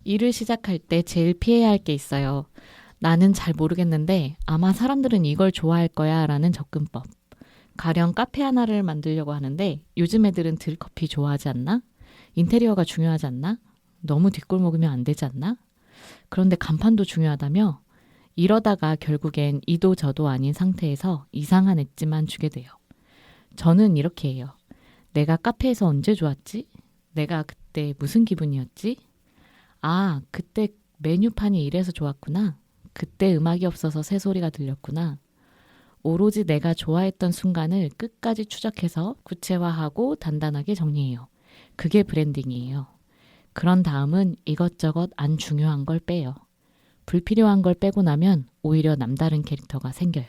일을 시작할 때 제일 피해야 할 게 있어요. 나는 잘 모르겠는데 아마 사람들은 이걸 좋아할 거야 라는 접근법. 가령 카페 하나를 만들려고 하는데 요즘 애들은 드립커피 좋아하지 않나? 인테리어가 중요하지 않나? 너무 뒷골목이면 안 되지 않나? 그런데 간판도 중요하다며? 이러다가 결국엔 이도 저도 아닌 상태에서 이상한 엣지만 주게 돼요. 저는 이렇게 해요. 내가 카페에서 언제 좋았지? 내가 그때 무슨 기분이었지? 아, 그때 메뉴판이 이래서 좋았구나. 그때 음악이 없어서 새소리가 들렸구나. 오로지 내가 좋아했던 순간을 끝까지 추적해서 구체화하고 단단하게 정리해요. 그게 브랜딩이에요. 그런 다음은 이것저것 안 중요한 걸 빼요. 불필요한 걸 빼고 나면 오히려 남다른 캐릭터가 생겨요.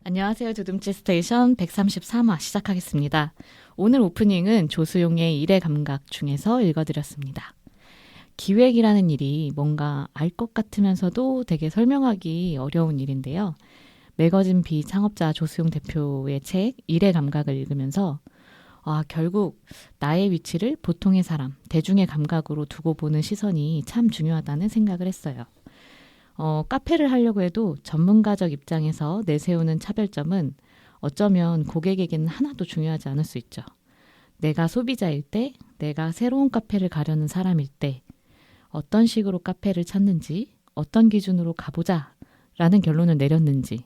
안녕하세요. 두둠치 스테이션 133화 시작하겠습니다. 오늘 오프닝은 조수용의 일의 감각 중에서 읽어드렸습니다. 기획이라는 일이 뭔가 알 것 같으면서도 되게 설명하기 어려운 일인데요. 매거진 비창업자 조수용 대표의 책 일의 감각을 읽으면서 결국 나의 위치를 보통의 사람, 대중의 감각으로 두고 보는 시선이 참 중요하다는 생각을 했어요. 카페를 하려고 해도 전문가적 입장에서 내세우는 차별점은 어쩌면 고객에게는 하나도 중요하지 않을 수 있죠. 내가 소비자일 때, 내가 새로운 카페를 가려는 사람일 때, 어떤 식으로 카페를 찾는지, 어떤 기준으로 가보자 라는 결론을 내렸는지,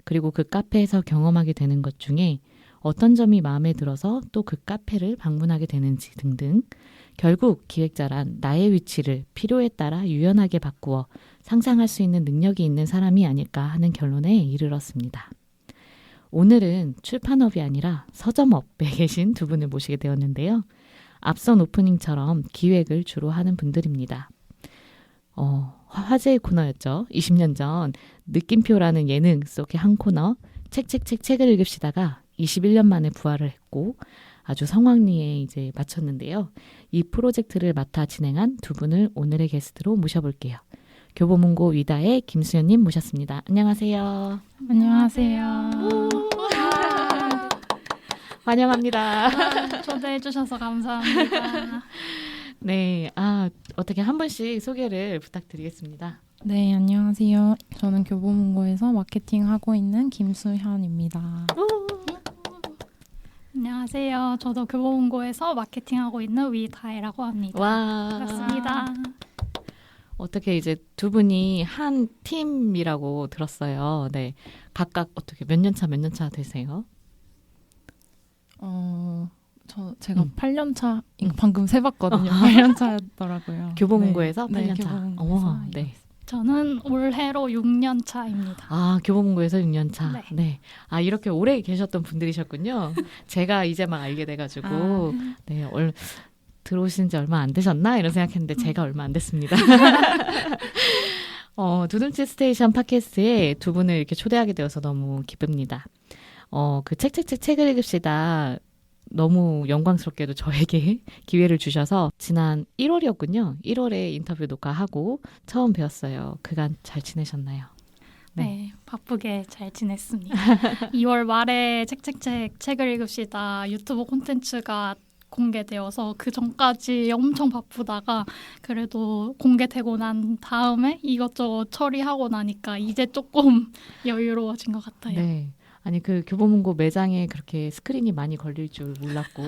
그리고 그 카페에서 경험하게 되는 것 중에 어떤 점이 마음에 들어서 또 그 카페를 방문하게 되는지 등등 결국 기획자란 나의 위치를 필요에 따라 유연하게 바꾸어 상상할 수 있는 능력이 있는 사람이 아닐까 하는 결론에 이르렀습니다. 오늘은 출판업이 아니라 서점업에 계신 두 분을 모시게 되었는데요. 앞선 오프닝처럼 기획을 주로 하는 분들입니다. 화제의 코너였죠. 20년 전 느낌표라는 예능 속의 한 코너 책을 읽읍시다가 21년 만에 부활을 했고 아주 성황리에 이제 마쳤는데요. 이 프로젝트를 맡아 진행한 두 분을 오늘의 게스트로 모셔볼게요. 교보문고 위다의 김수연님 모셨습니다. 안녕하세요. 안녕하세요. 환영합니다. 초대해 주셔서 감사합니다. 네, 어떻게 한 분씩 소개를 부탁드리겠습니다. 네, 안녕하세요. 저는 교보문고에서 마케팅하고 있는 김수현입니다. 안녕하세요. 저도 교보문고에서 마케팅하고 있는 위다혜라고 합니다. 와, 반갑습니다. 어떻게 이제 두 분이 한 팀이라고 들었어요. 네, 각각 어떻게 몇 년 차 되세요? 제가 8년 차, 방금 세봤거든요. 8년 차더라고요. 교보문고에서 네, 8년 차. 교보문고에서 네. 저는 올해로 6년 차입니다. 교보문고에서 6년 차. 네. 네. 이렇게 오래 계셨던 분들이셨군요. 제가 이제 막 알게 돼가지고, 네, 들어오신 지 얼마 안 되셨나? 이런 생각했는데 제가 얼마 안 됐습니다. 두둠치 스테이션 팟캐스트에 두 분을 이렇게 초대하게 되어서 너무 기쁩니다. 그 책을 읽읍시다. 너무 영광스럽게도 저에게 기회를 주셔서 지난 1월이었군요. 1월에 인터뷰 녹화하고 처음 뵈었어요. 그간 잘 지내셨나요? 네, 바쁘게 잘 지냈습니다. 2월 말에 책을 읽읍시다 유튜브 콘텐츠가 공개되어서 그 전까지 엄청 바쁘다가 그래도 공개되고 난 다음에 이것저것 처리하고 나니까 이제 조금 여유로워진 것 같아요. 네. 아니 그 교보문고 매장에 그렇게 스크린이 많이 걸릴 줄 몰랐고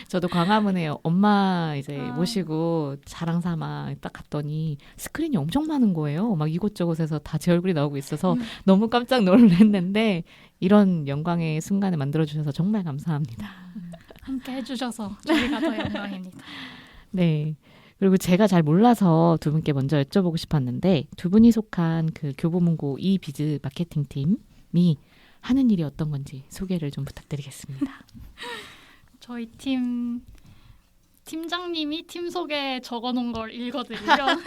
저도 광화문에 엄마 이제 모시고 자랑 삼아 딱 갔더니 스크린이 엄청 많은 거예요. 막 이곳저곳에서 다 제 얼굴이 나오고 있어서 너무 깜짝 놀랐는데 이런 영광의 순간을 만들어주셔서 정말 감사합니다. 함께 해주셔서 저희가 더 영광입니다. 네. 그리고 제가 잘 몰라서 두 분께 먼저 여쭤보고 싶었는데 두 분이 속한 그 교보문고 이비즈 마케팅 팀이 하는 일이 어떤 건지 소개를 좀 부탁드리겠습니다. 저희 팀장님이 팀 소개 적어놓은 걸 읽어드리면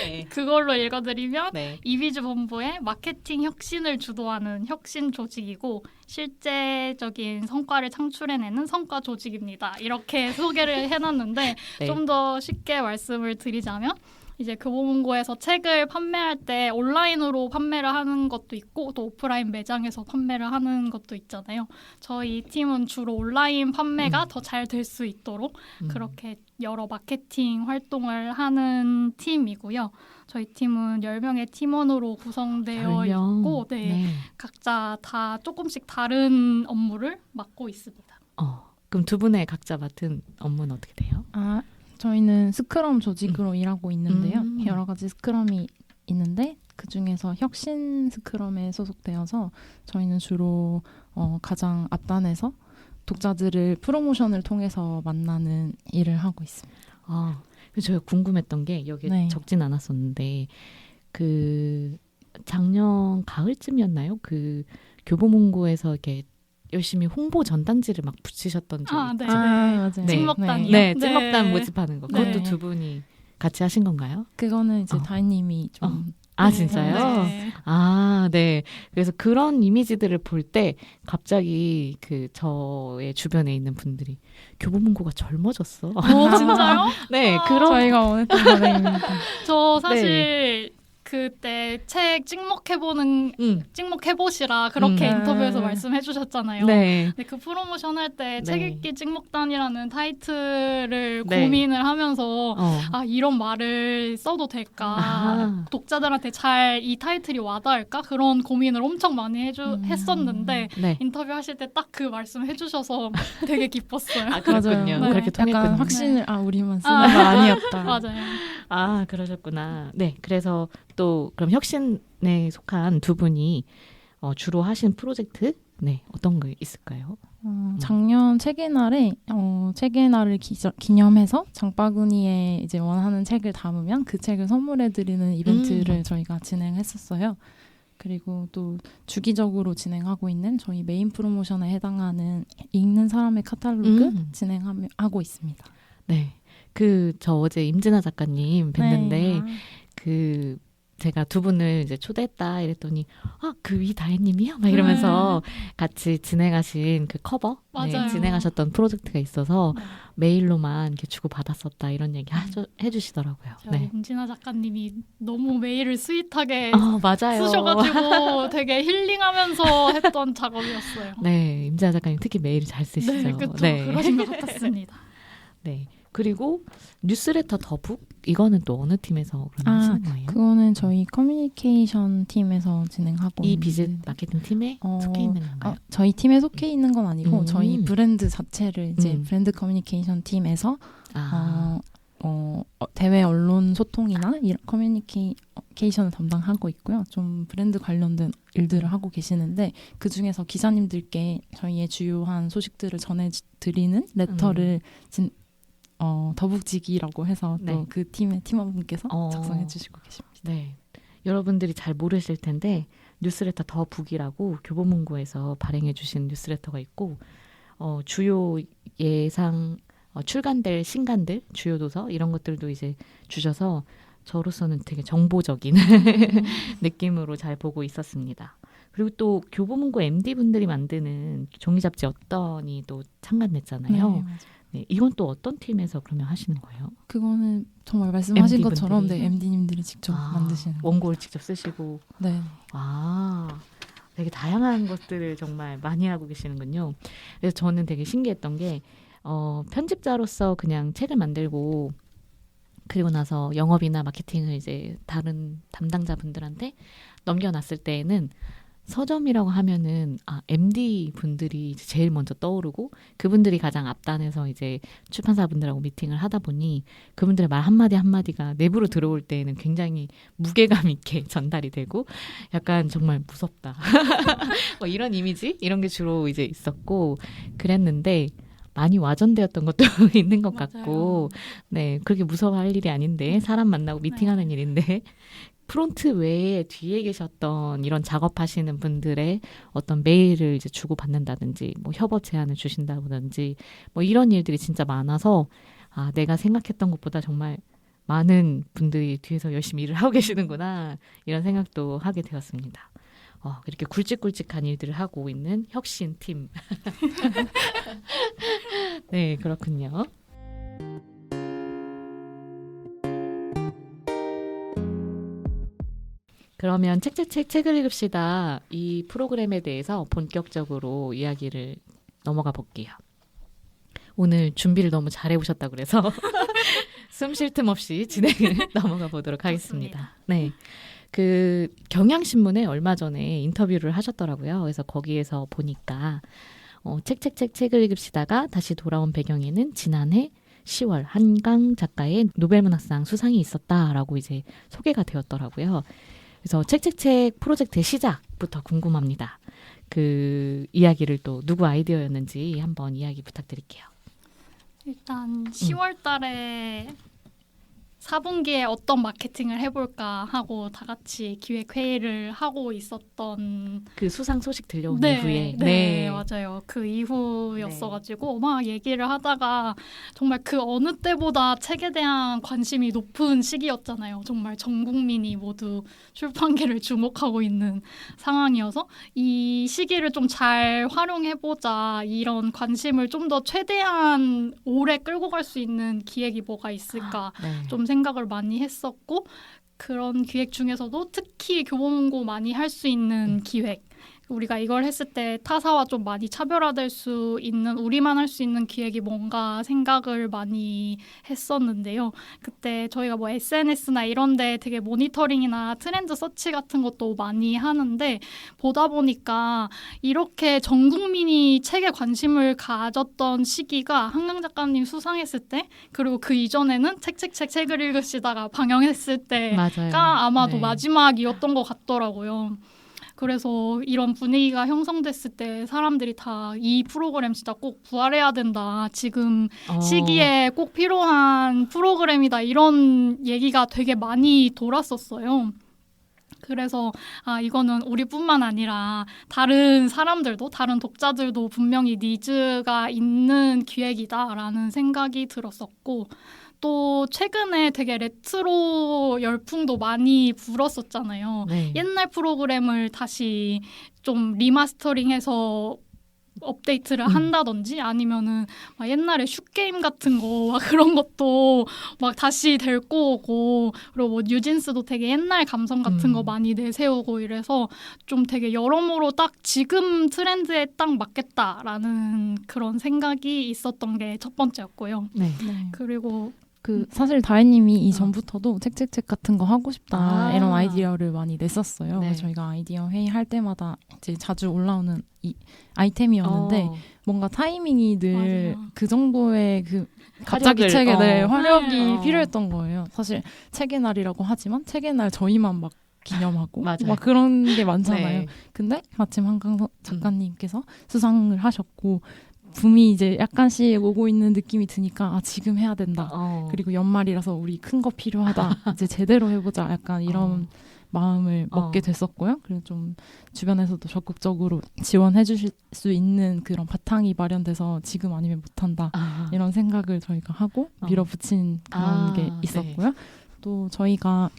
네. 그걸로 읽어드리면 네. 이비즈 본부의 마케팅 혁신을 주도하는 혁신 조직이고 실제적인 성과를 창출해내는 성과 조직입니다. 이렇게 소개를 해놨는데 네. 좀 더 쉽게 말씀을 드리자면 이제 교보문고에서 책을 판매할 때 온라인으로 판매를 하는 것도 있고 또 오프라인 매장에서 판매를 하는 것도 있잖아요. 저희 팀은 주로 온라인 판매가 더 잘 될 수 있도록 그렇게 여러 마케팅 활동을 하는 팀이고요. 저희 팀은 10명의 팀원으로 구성되어 10명. 있고 네. 각자 다 조금씩 다른 업무를 맡고 있습니다. 그럼 두 분의 각자 맡은 업무는 어떻게 돼요? 저희는 스크럼 조직으로 일하고 있는데요. 음. 여러 가지 스크럼이 있는데 그중에서 혁신 스크럼에 소속되어서 저희는 주로 가장 앞단에서 독자들을 프로모션을 통해서 만나는 일을 하고 있습니다. 그래서 제가 궁금했던 게 여기 네. 적진 않았었는데 그 작년 가을쯤이었나요? 그 교보문고에서 이렇게 열심히 홍보 전단지를 막 붙이셨던 적이 있죠. 네. 맞아요. 네. 찍먹단이요? 네, 찍먹단 모집하는 거. 그것도 네. 두 분이 같이 하신 건가요? 그거는 이제 다희님이 좀 진짜요? 네. 네. 그래서 그런 이미지들을 볼 때 갑자기 그 저의 주변에 있는 분들이 교보문고가 젊어졌어. 진짜요? 네, 아, 그런 저희가 원했던 바람입니다. 저 사실 그때 책 찍먹해보시라 그렇게 인터뷰에서 말씀해 주셨잖아요. 네. 근데 그 프로모션 할 때 네. 책 읽기 찍먹단이라는 타이틀을 네. 고민을 하면서 이런 말을 써도 될까? 독자들한테 잘 이 타이틀이 와닿을까? 그런 고민을 엄청 많이 했었는데 네. 인터뷰 하실 때 딱 그 말씀 해주셔서 되게 기뻤어요. 그렇군요. 맞아요. 그렇게 통했군요. 약간 확신을 우리만 쓰는 거 아니었다. 맞아요. 그러셨구나. 네. 그래서 또 그럼 혁신에 속한 두 분이 주로 하신 프로젝트 어떤 거 있을까요? 작년 책의 날에 책의 날을 기념해서 장바구니에 이제 원하는 책을 담으면 그 책을 선물해드리는 이벤트를 저희가 진행했었어요. 그리고 또 주기적으로 진행하고 있는 저희 메인 프로모션에 해당하는 읽는 사람의 카탈로그 진행하고 있습니다. 네. 저 어제 임진아 작가님 뵀는데 제가 두 분을 이제 초대했다 이랬더니 그 위다혜님이요? 막 이러면서 같이 진행하신 그 커버 진행하셨던 프로젝트가 있어서 메일로만 이렇게 주고 받았었다 이런 얘기 해주시더라고요. 저희 임진아 작가님이 너무 메일을 스윗하게 맞아요. 쓰셔가지고 되게 힐링하면서 했던 작업이었어요. 네, 임진아 작가님 특히 메일을 잘 쓰시죠. 네, 그렇죠. 그러신 것 같았습니다. 네. 그리고 뉴스레터 더북 이거는 또 어느 팀에서 그럼 하시는 거예요? 그거는 저희 커뮤니케이션 팀에서 진행하고 이 있는 비즈 마케팅 팀에 속해 있는 건가요? 저희 팀에 속해 있는 건 아니고 저희 브랜드 자체를 이제 브랜드 커뮤니케이션 팀에서 대외 언론 소통이나 이런 커뮤니케이션을 담당하고 있고요. 좀 브랜드 관련된 일들을 하고 계시는데 그 중에서 기자님들께 저희의 주요한 소식들을 전해드리는 레터를 더북지기라고 해서 또 그 팀의 팀원분께서 작성해 주시고 계십니다. 네. 여러분들이 잘 모르실 텐데 뉴스레터 더북이라고 교보문고에서 발행해 주신 뉴스레터가 있고 주요 예상 출간될 신간들, 주요 도서 이런 것들도 이제 주셔서 저로서는 되게 정보적인 느낌으로 잘 보고 있었습니다. 그리고 또 교보문고 MD분들이 만드는 종이 잡지 어떤이 또 창간됐잖아요. 네, 이건 또 어떤 팀에서 그러면 하시는 거예요? 그거는 정말 말씀하신 MD 것처럼 분들이? MD님들이 직접 만드시는 원고를 직접 쓰시고 네. 되게 다양한 것들을 정말 많이 하고 계시는군요. 그래서 저는 되게 신기했던 게 편집자로서 그냥 책을 만들고 그리고 나서 영업이나 마케팅을 이제 다른 담당자분들한테 넘겨놨을 때에는 서점이라고 하면은 MD 분들이 제일 먼저 떠오르고 그분들이 가장 앞단에서 이제 출판사분들하고 미팅을 하다 보니 그분들의 말 한마디 한마디가 내부로 들어올 때에는 굉장히 무게감 있게 전달이 되고 약간 정말 무섭다. 이런 이미지 이런 게 주로 이제 있었고 그랬는데 많이 와전되었던 것도 있는 것 같고 네 그렇게 무서워할 일이 아닌데 사람 만나고 미팅하는 일인데 프론트 외에 뒤에 계셨던 이런 작업하시는 분들의 어떤 메일을 이제 주고받는다든지 뭐 협업 제안을 주신다든지 뭐 이런 일들이 진짜 많아서 내가 생각했던 것보다 정말 많은 분들이 뒤에서 열심히 일을 하고 계시는구나 이런 생각도 하게 되었습니다. 이렇게 굵직굵직한 일들을 하고 있는 혁신팀. 네, 그렇군요. 그러면 책을 읽읍시다. 이 프로그램에 대해서 본격적으로 이야기를 넘어가 볼게요. 오늘 준비를 너무 잘해 오셨다고 그래서 숨 쉴 틈 없이 진행을 넘어가 보도록 하겠습니다. 네. 그 경향신문에 얼마 전에 인터뷰를 하셨더라고요. 그래서 거기에서 보니까 책을 읽읍시다가 다시 돌아온 배경에는 지난해 10월 한강 작가의 노벨문학상 수상이 있었다라고 이제 소개가 되었더라고요. 그래서 책 프로젝트의 시작부터 궁금합니다. 그 이야기를 또 누구 아이디어였는지 한번 이야기 부탁드릴게요. 일단 10월 달에 4분기에 어떤 마케팅을 해볼까 하고 다 같이 기획회의를 하고 있었던 그 수상 소식 들려온 네, 이후에. 네, 맞아요. 그 이후였어가지고 막 얘기를 하다가 정말 그 어느 때보다 책에 대한 관심이 높은 시기였잖아요. 정말 전 국민이 모두 출판계를 주목하고 있는 상황이어서 이 시기를 좀 잘 활용해보자, 이런 관심을 좀 더 최대한 오래 끌고 갈 수 있는 기획이 뭐가 있을까 네. 좀 생각을 많이 했었고, 그런 기획 중에서도 특히 교보문고 많이 할 수 있는 기획, 우리가 이걸 했을 때 타사와 좀 많이 차별화될 수 있는, 우리만 할 수 있는 기획이 뭔가 생각을 많이 했었는데요. 그때 저희가 뭐 SNS나 이런 데 되게 모니터링이나 트렌드 서치 같은 것도 많이 하는데, 보다 보니까 이렇게 전 국민이 책에 관심을 가졌던 시기가 한강 작가님 수상했을 때, 그리고 그 이전에는 책을 읽으시다가 방영했을 때가 맞아요. 아마도 네. 마지막이었던 것 같더라고요. 그래서 이런 분위기가 형성됐을 때 사람들이 다 이 프로그램 진짜 꼭 부활해야 된다, 지금 시기에 꼭 필요한 프로그램이다, 이런 얘기가 되게 많이 돌았었어요. 그래서 이거는 우리뿐만 아니라 다른 사람들도, 다른 독자들도 분명히 니즈가 있는 기획이다라는 생각이 들었었고, 또 최근에 되게 레트로 열풍도 많이 불었었잖아요. 네. 옛날 프로그램을 다시 좀 리마스터링해서 업데이트를 한다든지, 아니면은 막 옛날에 슛게임 같은 거 막 그런 것도 막 다시 데리고 오고, 그리고 뭐 뉴진스도 되게 옛날 감성 같은 거 많이 내세우고, 이래서 좀 되게 여러모로 딱 지금 트렌드에 딱 맞겠다라는 그런 생각이 있었던 게 첫 번째였고요. 네. 네. 그리고 그 사실 다혜님이 이전부터도 책 같은 거 하고 싶다 이런 아. 아이디어를 많이 냈었어요. 네. 그래서 저희가 아이디어 회의할 때마다 이제 자주 올라오는 이 아이템이었는데 뭔가 타이밍이 늘 맞아요. 그 정도의 그 갑자기 화력을, 책에 대해 화력이 네. 필요했던 거예요. 사실 책의 날이라고 하지만 책의 날 저희만 막 기념하고 맞아요. 막 그런 게 많잖아요. 네. 근데 마침 한강 작가님께서 수상을 하셨고 붐이 이제 약간씩 오고 있는 느낌이 드니까 지금 해야 된다. 그리고 연말이라서 우리 큰 거 필요하다. 이제 제대로 해보자. 약간 이런 마음을 먹게 됐었고요. 그리고 좀 주변에서도 적극적으로 지원해 주실 수 있는 그런 바탕이 마련돼서 지금 아니면 못한다. 이런 생각을 저희가 하고 밀어붙인 그런 게 있었고요. 또 저희가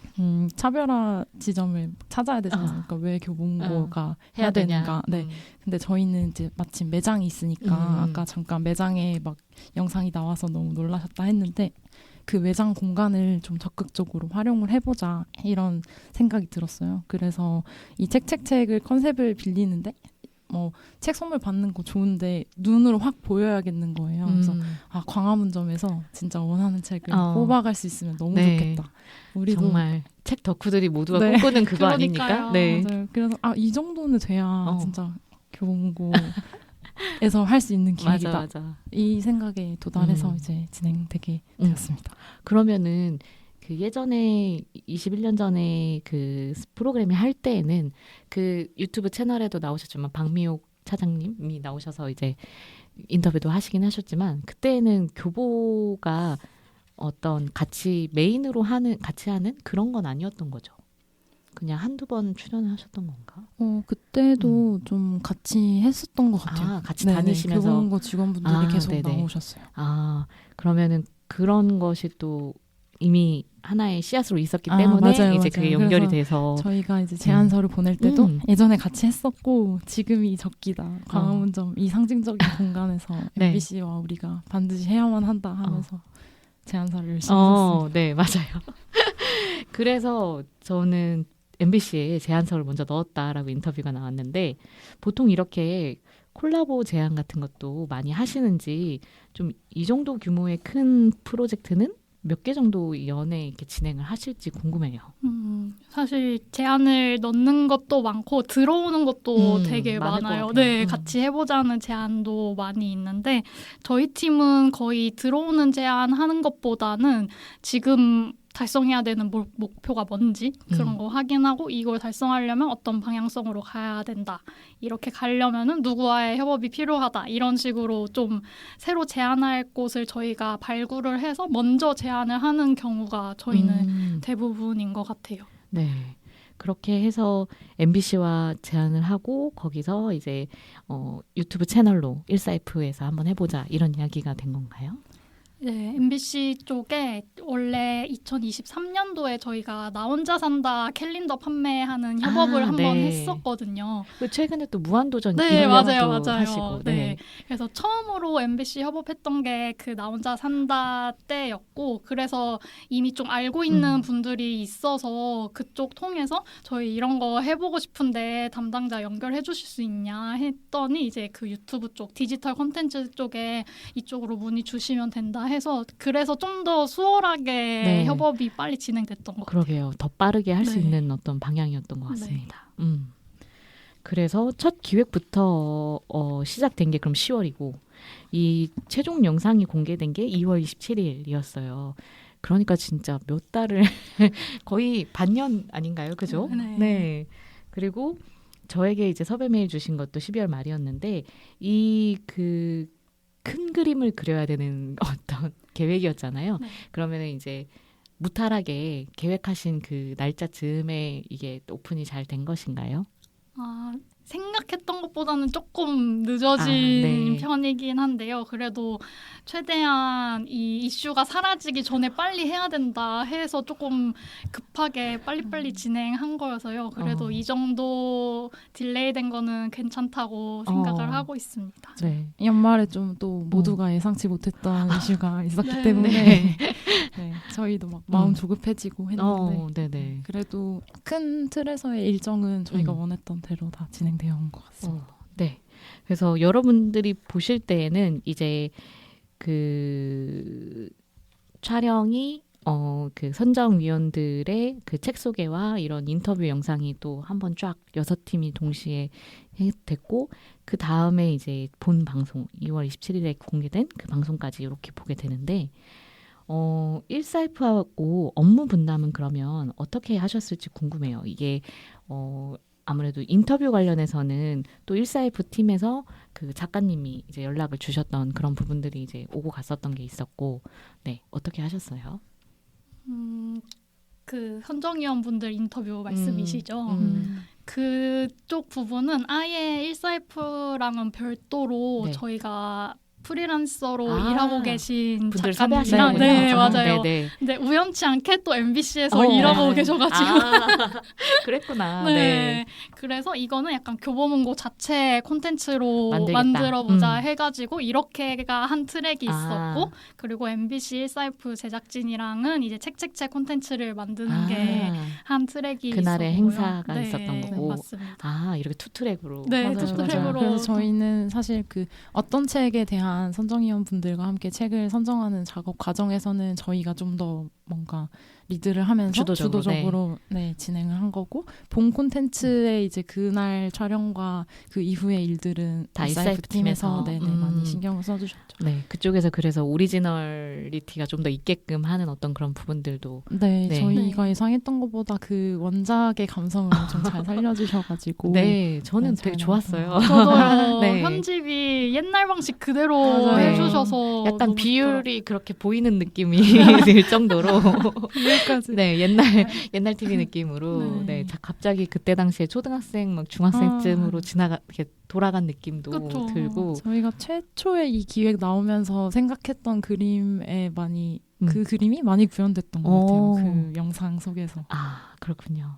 차별화 지점을 찾아야 되지 않습니까? 왜 교보문고가 해야 되는가? 네. 근데 저희는 이제 마침 매장이 있으니까 아까 잠깐 매장에 막 영상이 나와서 너무 놀라셨다 했는데, 그 매장 공간을 좀 적극적으로 활용을 해보자 이런 생각이 들었어요. 그래서 이 책을 컨셉을 빌리는데 책 선물 받는 거 좋은데 눈으로 확 보여야겠는 거예요. 그래서 광화문점에서 진짜 원하는 책을 뽑아갈 수 있으면 너무 네. 좋겠다. 우리도 정말 책 덕후들이 모두가 네. 꿈꾸는 그거 그러니까요. 아닙니까? 네. 맞아요. 그래서 이 정도는 돼야 진짜 교보문고에서 할 수 있는 기획이다. 맞아. 이 생각에 도달해서 이제 진행되게 되었습니다. 그러면은 그 예전에 21년 전에 그 프로그램이 할 때에는 그 유튜브 채널에도 나오셨지만 박미옥 차장님이 나오셔서 이제 인터뷰도 하시긴 하셨지만, 그때는 교보가 어떤 같이 메인으로 같이 하는 그런 건 아니었던 거죠. 그냥 한두 번 출연을 하셨던 건가? 그때도 좀 같이 했었던 것 같아요. 같이 네네, 다니시면서. 교보문고 직원분들이 계속 네네. 나오셨어요. 그러면은 그런 것이 또 이미 하나의 씨앗으로 있었기 때문에 맞아요, 이제 맞아요. 그게 연결이 그래서 돼서 저희가 이제 제안서를 보낼 때도 예전에 같이 했었고 지금이 적기다. 광화문점 이 상징적인 공간에서 네. MBC와 우리가 반드시 해야만 한다 하면서 제안서를 열심히 썼습니다. 네, 맞아요. 그래서 저는 MBC에 제안서를 먼저 넣었다라고 인터뷰가 나왔는데 보통 이렇게 콜라보 제안 같은 것도 많이 하시는지 좀 이 정도 규모의 큰 프로젝트는 몇 개 정도 연에 이렇게 진행을 하실지 궁금해요. 사실 제안을 넣는 것도 많고 들어오는 것도 되게 많을 것 많아요. 같아요. 네, 같이 해보자는 제안도 많이 있는데 저희 팀은 거의 들어오는 제안 하는 것보다는 지금 달성해야 되는 목표가 뭔지 그런 거 확인하고 이걸 달성하려면 어떤 방향성으로 가야 된다. 이렇게 가려면은 누구와의 협업이 필요하다. 이런 식으로 좀 새로 제안할 곳을 저희가 발굴을 해서 먼저 제안을 하는 경우가 저희는 대부분인 것 같아요. 네. 그렇게 해서 MBC와 제안을 하고 거기서 이제 유튜브 채널로 1사이프에서 한번 해보자 이런 이야기가 된 건가요? 네, MBC 쪽에 원래 2023년도에 저희가 나 혼자 산다 캘린더 판매하는 협업을 한번 네. 했었거든요. 최근에 또 무한도전 네, 이후에도 맞아요. 하시고. 네. 그래서 처음으로 MBC 협업했던 게 그 나 혼자 산다 때였고 그래서 이미 좀 알고 있는 분들이 있어서 그쪽 통해서 저희 이런 거 해보고 싶은데 담당자 연결해 주실 수 있냐 했더니 이제 그 유튜브 쪽 디지털 콘텐츠 쪽에 이쪽으로 문의 주시면 된다 해서 그래서 좀 더 수월하게 네. 협업이 빨리 진행됐던 것 같아요. 그러게요. 더 빠르게 할 수 네. 있는 어떤 방향이었던 것 같습니다. 그래서 첫 기획부터 시작된 게 그럼 10월이고 이 최종 영상이 공개된 게 2월 27일이었어요. 그러니까 진짜 몇 달을 거의 반년 아닌가요? 그죠? 네. 그리고 저에게 이제 섭외 메일 주신 것도 12월 말이었는데 이 그 큰 그림을 그려야 되는 어떤 계획이었잖아요. 네. 그러면은 이제 무탈하게 계획하신 그 날짜 즈음에 이게 오픈이 잘 된 것인가요? 생각했던 것보다는 조금 늦어진 네. 편이긴 한데요. 그래도 최대한 이 이슈가 사라지기 전에 빨리 해야 된다 해서 조금 급하게 빨리빨리 진행한 거여서요. 그래도 이 정도 딜레이된 거는 괜찮다고 생각을 하고 있습니다. 네. 연말에 좀 또 모두가 예상치 못했던 이슈가 있었기 네. 때문에 네. 네, 저희도 막 마음 조급해지고 했는데 네네. 그래도 큰 틀에서의 일정은 저희가 원했던 대로 다 진행되어 온 것 같습니다. 네. 그래서 여러분들이 보실 때에는 이제 그 촬영이 그 선정위원들의 그 책 소개와 이런 인터뷰 영상이 또 한번 쫙 6팀이 동시에 됐고 그 다음에 이제 본 방송 2월 27일에 공개된 그 방송까지 이렇게 보게 되는데 1사이프하고 업무 분담은 그러면 어떻게 하셨을지 궁금해요. 이게 아무래도 인터뷰 관련해서는 또 1사이프 팀에서 그 작가님이 이제 연락을 주셨던 그런 부분들이 이제 오고 갔었던 게 있었고, 네, 어떻게 하셨어요? 그 선정위원분들 인터뷰 말씀이시죠? 그쪽 부분은 아예 1사이프랑은 별도로 네. 저희가 프리랜서로 일하고 계신 분들 작가님이랑 섭외하시는군요. 네, 맞아요. 네네. 근데 우연치 않게 또 MBC에서 일하고 계셔가지고 그랬구나. 네. 네. 그래서 이거는 약간 교보문고 자체 콘텐츠로 만들겠다. 만들어보자 해가지고 이렇게가 한 트랙이 있었고 그리고 MBC 1사이프 제작진이랑은 이제 책책책 콘텐츠를 만드는 게 한 트랙이 그날의 있었고요. 행사가 네, 있었던 거고. 맞습니다. 이렇게 투 트랙으로. 네, 맞아요, 투 맞아요. 트랙으로. 그래서 저희는 사실 그 어떤 책에 대한 선정위원분들과 함께 책을 선정하는 작업 과정에서는 저희가 좀 더 뭔가 리드를 하면서 주도적으로 네, 진행을 한 거고 본 콘텐츠의 이제 그날 촬영과 그 이후의 일들은 다 1사이프 팀에서 네, 많이 신경을 써주셨죠. 네, 그쪽에서 그래서 오리지널리티가 좀 더 있게끔 하는 어떤 그런 부분들도 네, 네. 저희가 예상했던 것보다 그 원작의 감성을 좀 잘 살려주셔가지고 네, 저는 네, 되게 잘 좋았어요. 저도요. 네. 편집이 옛날 방식 그대로 맞아요. 해주셔서 약간 너무 비율이 그렇게 보이는 느낌이 들 정도로 여기까지. 네, 옛날 TV 느낌으로 네. 갑자기 그때 당시에 초등학생 막 중학생쯤으로 이렇게 돌아간 느낌도 그쵸. 들고 저희가 최초에 이 기획 나오면서 생각했던 그림에 많이 그 그림이 많이 구현됐던 것 같아요. 그 영상 속에서. 그렇군요.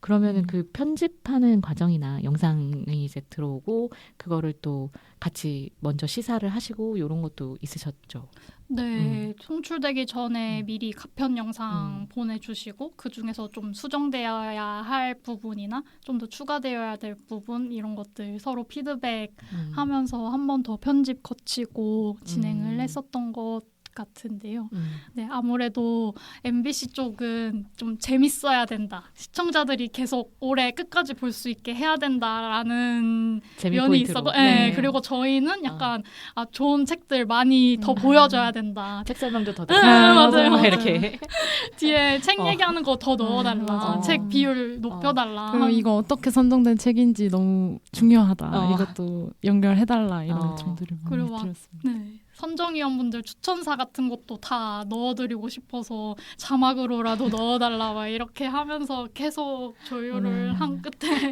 그러면은 그 편집하는 과정이나 영상이 이제 들어오고 그거를 또 같이 먼저 시사를 하시고 이런 것도 있으셨죠? 네, 송출되기 전에 미리 가편 영상 음. 보내주시고 그 중에서 좀 수정되어야 할 부분이나 좀 더 추가되어야 될 부분 이런 것들 서로 피드백하면서 한 번 더 편집 거치고 진행을 했었던 것 같은데요. 네, 아무래도 MBC 쪽은 좀 재밌어야 된다. 시청자들이 계속 올해 끝까지 볼 수 있게 해야 된다라는 재미 면이 포인트로. 있었고, 네. 그리고 저희는 약간 좋은 책들 많이 더 보여줘야 된다. 책 설명도 더 네, 들어가고 맞아요. 이렇게. 뒤에 책 얘기하는 거 더 넣어달라. 맞아. 책 비율 높여달라. 그리고 이거 어떻게 선정된 책인지 너무 중요하다. 어. 이것도 연결해달라 이런 어. 요청들을 많이 그리고 막 드렸습니다. 네. 선정위원분들 추천사 같은 것도 다 넣어드리고 싶어서 자막으로라도 넣어달라 막 이렇게 하면서 계속 조율을 한 끝에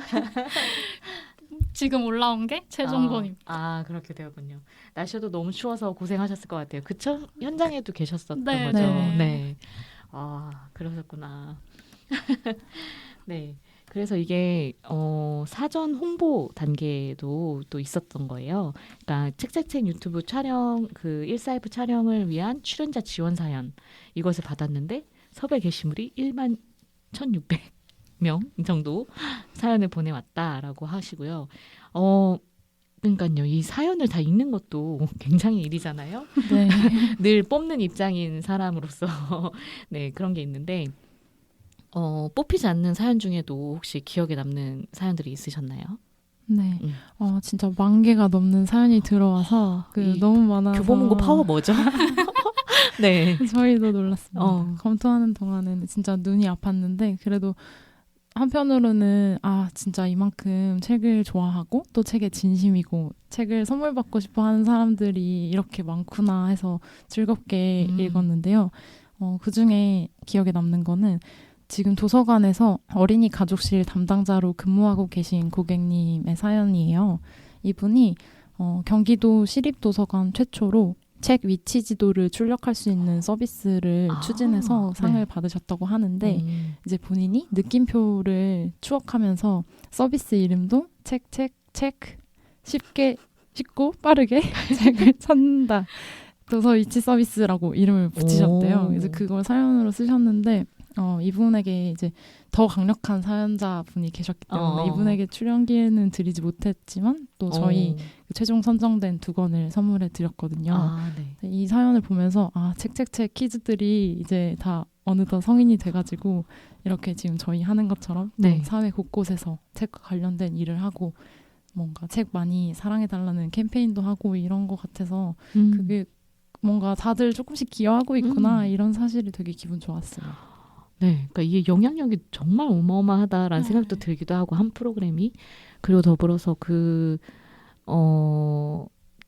지금 올라온 게 최종본입니다. 그렇게 되었군요. 날씨도 너무 추워서 고생하셨을 것 같아요. 그쵸? 현장에도 계셨었던 네, 거죠? 네. 네. 그러셨구나. 네. 그래서 이게 사전 홍보 단계도 또 있었던 거예요. 그러니까 책책책 유튜브 촬영 그 1사F 촬영을 위한 출연자 지원 사연 이것을 받았는데 섭외 게시물이 1만 1,600명 정도 사연을 보내왔다라고 하시고요. 그러니까요. 이 사연을 다 읽는 것도 굉장히 일이잖아요. 네. 늘 뽑는 입장인 사람으로서 네 그런 게 있는데 뽑히지 않는 사연 중에도 혹시 기억에 남는 사연들이 있으셨나요? 네. 진짜 10,000개가 넘는 사연이 들어와서 너무 많아서 교보문고 파워 뭐죠? 네. 저희도 놀랐습니다. 검토하는 동안에는 진짜 눈이 아팠는데 그래도 한편으로는 진짜 이만큼 책을 좋아하고 또 책에 진심이고 책을 선물 받고 싶어 하는 사람들이 이렇게 많구나 해서 즐겁게 읽었는데요. 그중에 기억에 남는 거는 지금 도서관에서 어린이 가족실 담당자로 근무하고 계신 고객님의 사연이에요. 이분이 경기도 시립도서관 최초로 책 위치 지도를 출력할 수 있는 서비스를 추진해서 상을 네. 받으셨다고 하는데 이제 본인이 느낌표를 추억하면서 서비스 이름도 책 쉽고 빠르게 책을 찾는다. 도서 위치 서비스라고 이름을 붙이셨대요. 그래서 그걸 사연으로 쓰셨는데 이분에게 이제 더 강력한 사연자분이 계셨기 때문에 이분에게 출연 기회는 드리지 못했지만 또 저희 최종 선정된 2권을 선물해 드렸거든요. 네. 이 사연을 보면서 책책책 키즈들이 이제 다 어느덧 성인이 돼가지고 이렇게 지금 저희 하는 것처럼 또 네. 사회 곳곳에서 책과 관련된 일을 하고 뭔가 책 많이 사랑해달라는 캠페인도 하고 이런 것 같아서 그게 뭔가 다들 조금씩 기여하고 있구나 이런 사실이 되게 기분 좋았어요. 네, 그러니까 이게 영향력이 정말 어마어마하다라는 생각도 들기도 하고 한 프로그램이 그리고 더불어서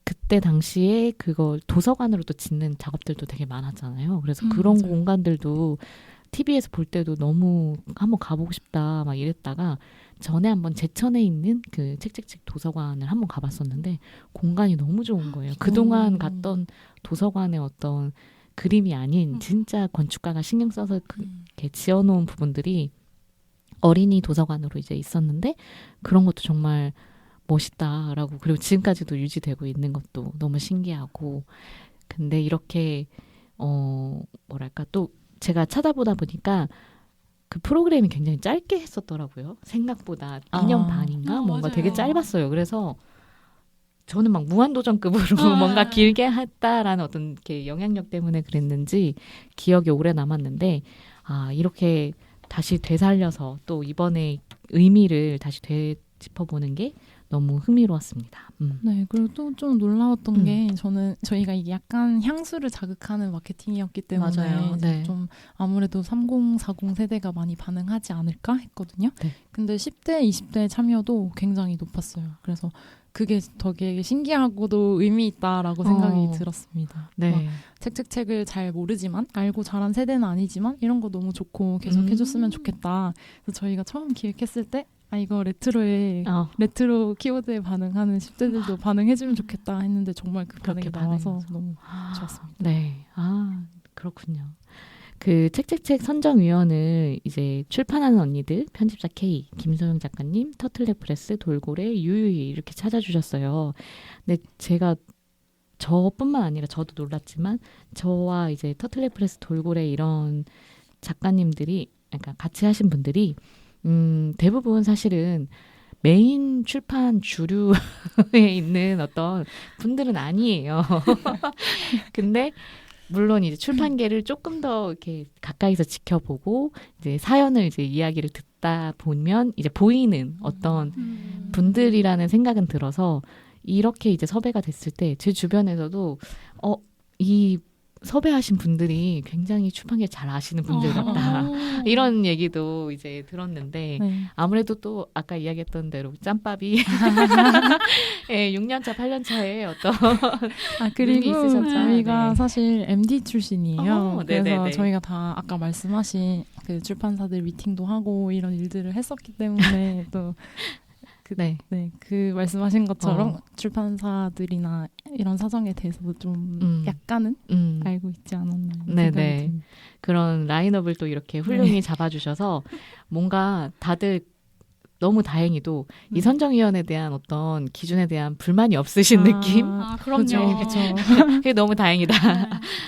그때 당시에 그걸 도서관으로도 짓는 작업들도 되게 많았잖아요. 그래서 그런 맞아요. 공간들도 TV에서 볼 때도 너무 한번 가보고 싶다 막 이랬다가 전에 한번 제천에 있는 그 책책책 도서관을 한번 가봤었는데 공간이 너무 좋은 거예요. 그동안 갔던 도서관의 어떤 그림이 아닌 진짜 건축가가 신경 써서 이렇게 지어놓은 부분들이 어린이 도서관으로 이제 있었는데 그런 것도 정말 멋있다라고 그리고 지금까지도 유지되고 있는 것도 너무 신기하고 근데 이렇게 뭐랄까 또 제가 찾아보다 보니까 그 프로그램이 굉장히 짧게 했었더라고요. 생각보다 2년 반인가 뭔가 맞아요. 되게 짧았어요. 그래서 저는 막 무한도전급으로 뭔가 길게 했다라는 어떤 이렇게 영향력 때문에 그랬는지 기억이 오래 남았는데 이렇게 다시 되살려서 또 이번에 의미를 다시 되짚어보는 게 너무 흥미로웠습니다. 네, 그리고 또 좀 놀라웠던 게 저희가 이게 약간 향수를 자극하는 마케팅이었기 때문에 맞아요. 네. 좀 아무래도 3040 세대가 많이 반응하지 않을까 했거든요. 네. 근데 10대, 20대 참여도 굉장히 높았어요. 그래서 그게 되게 신기하고도 의미 있다라고 생각이 들었습니다. 네. 책을 잘 모르지만 알고 자란 세대는 아니지만 이런 거 너무 좋고 계속 해줬으면 좋겠다. 그래서 저희가 처음 기획했을 때 이거 레트로 키워드에 반응하는 10대들도 반응해주면 좋겠다 했는데 정말 그 반응이 그렇게 나와서 반응해서. 너무 좋았습니다. 네. 그렇군요. 그 책책책 선정위원을 이제 출판하는 언니들, 편집자 K, 김소영 작가님, 터틀넥 프레스, 돌고래, 유유히 이렇게 찾아주셨어요. 근데 제가 저뿐만 아니라 저도 놀랐지만 저와 이제 터틀넥 프레스, 돌고래 이런 작가님들이 그러니까 같이 하신 분들이 대부분 사실은 메인 출판 주류에 있는 어떤 분들은 아니에요. 근데 물론 이제 출판계를 조금 더 이렇게 가까이서 지켜보고 이제 사연을 이제 이야기를 듣다 보면 이제 보이는 어떤 분들이라는 생각은 들어서 이렇게 이제 섭외가 됐을 때 제 주변에서도 이 섭외하신 분들이 굉장히 출판계 잘 아시는 분들 같다. 이런 얘기도 이제 들었는데 네. 아무래도 또 아까 이야기했던 대로 짬밥이 예, 6년차, 8년차에 어떤 그리고 눈이 있으셨죠. 저희가 네. 사실 MD 출신이에요. 그래서 네네네. 저희가 다 아까 말씀하신 그 출판사들 미팅도 하고 이런 일들을 했었기 때문에 또 네. 네, 그 말씀하신 것처럼 출판사들이나 이런 사정에 대해서도 좀 약간은 알고 있지 않았나 네네. 생각이 듭니다. 그런 라인업을 또 이렇게 훌륭히 잡아주셔서 뭔가 다들 너무 다행히도 이 선정위원에 대한 어떤 기준에 대한 불만이 없으신 느낌? 그럼요. 그렇죠. 그게 너무 다행이다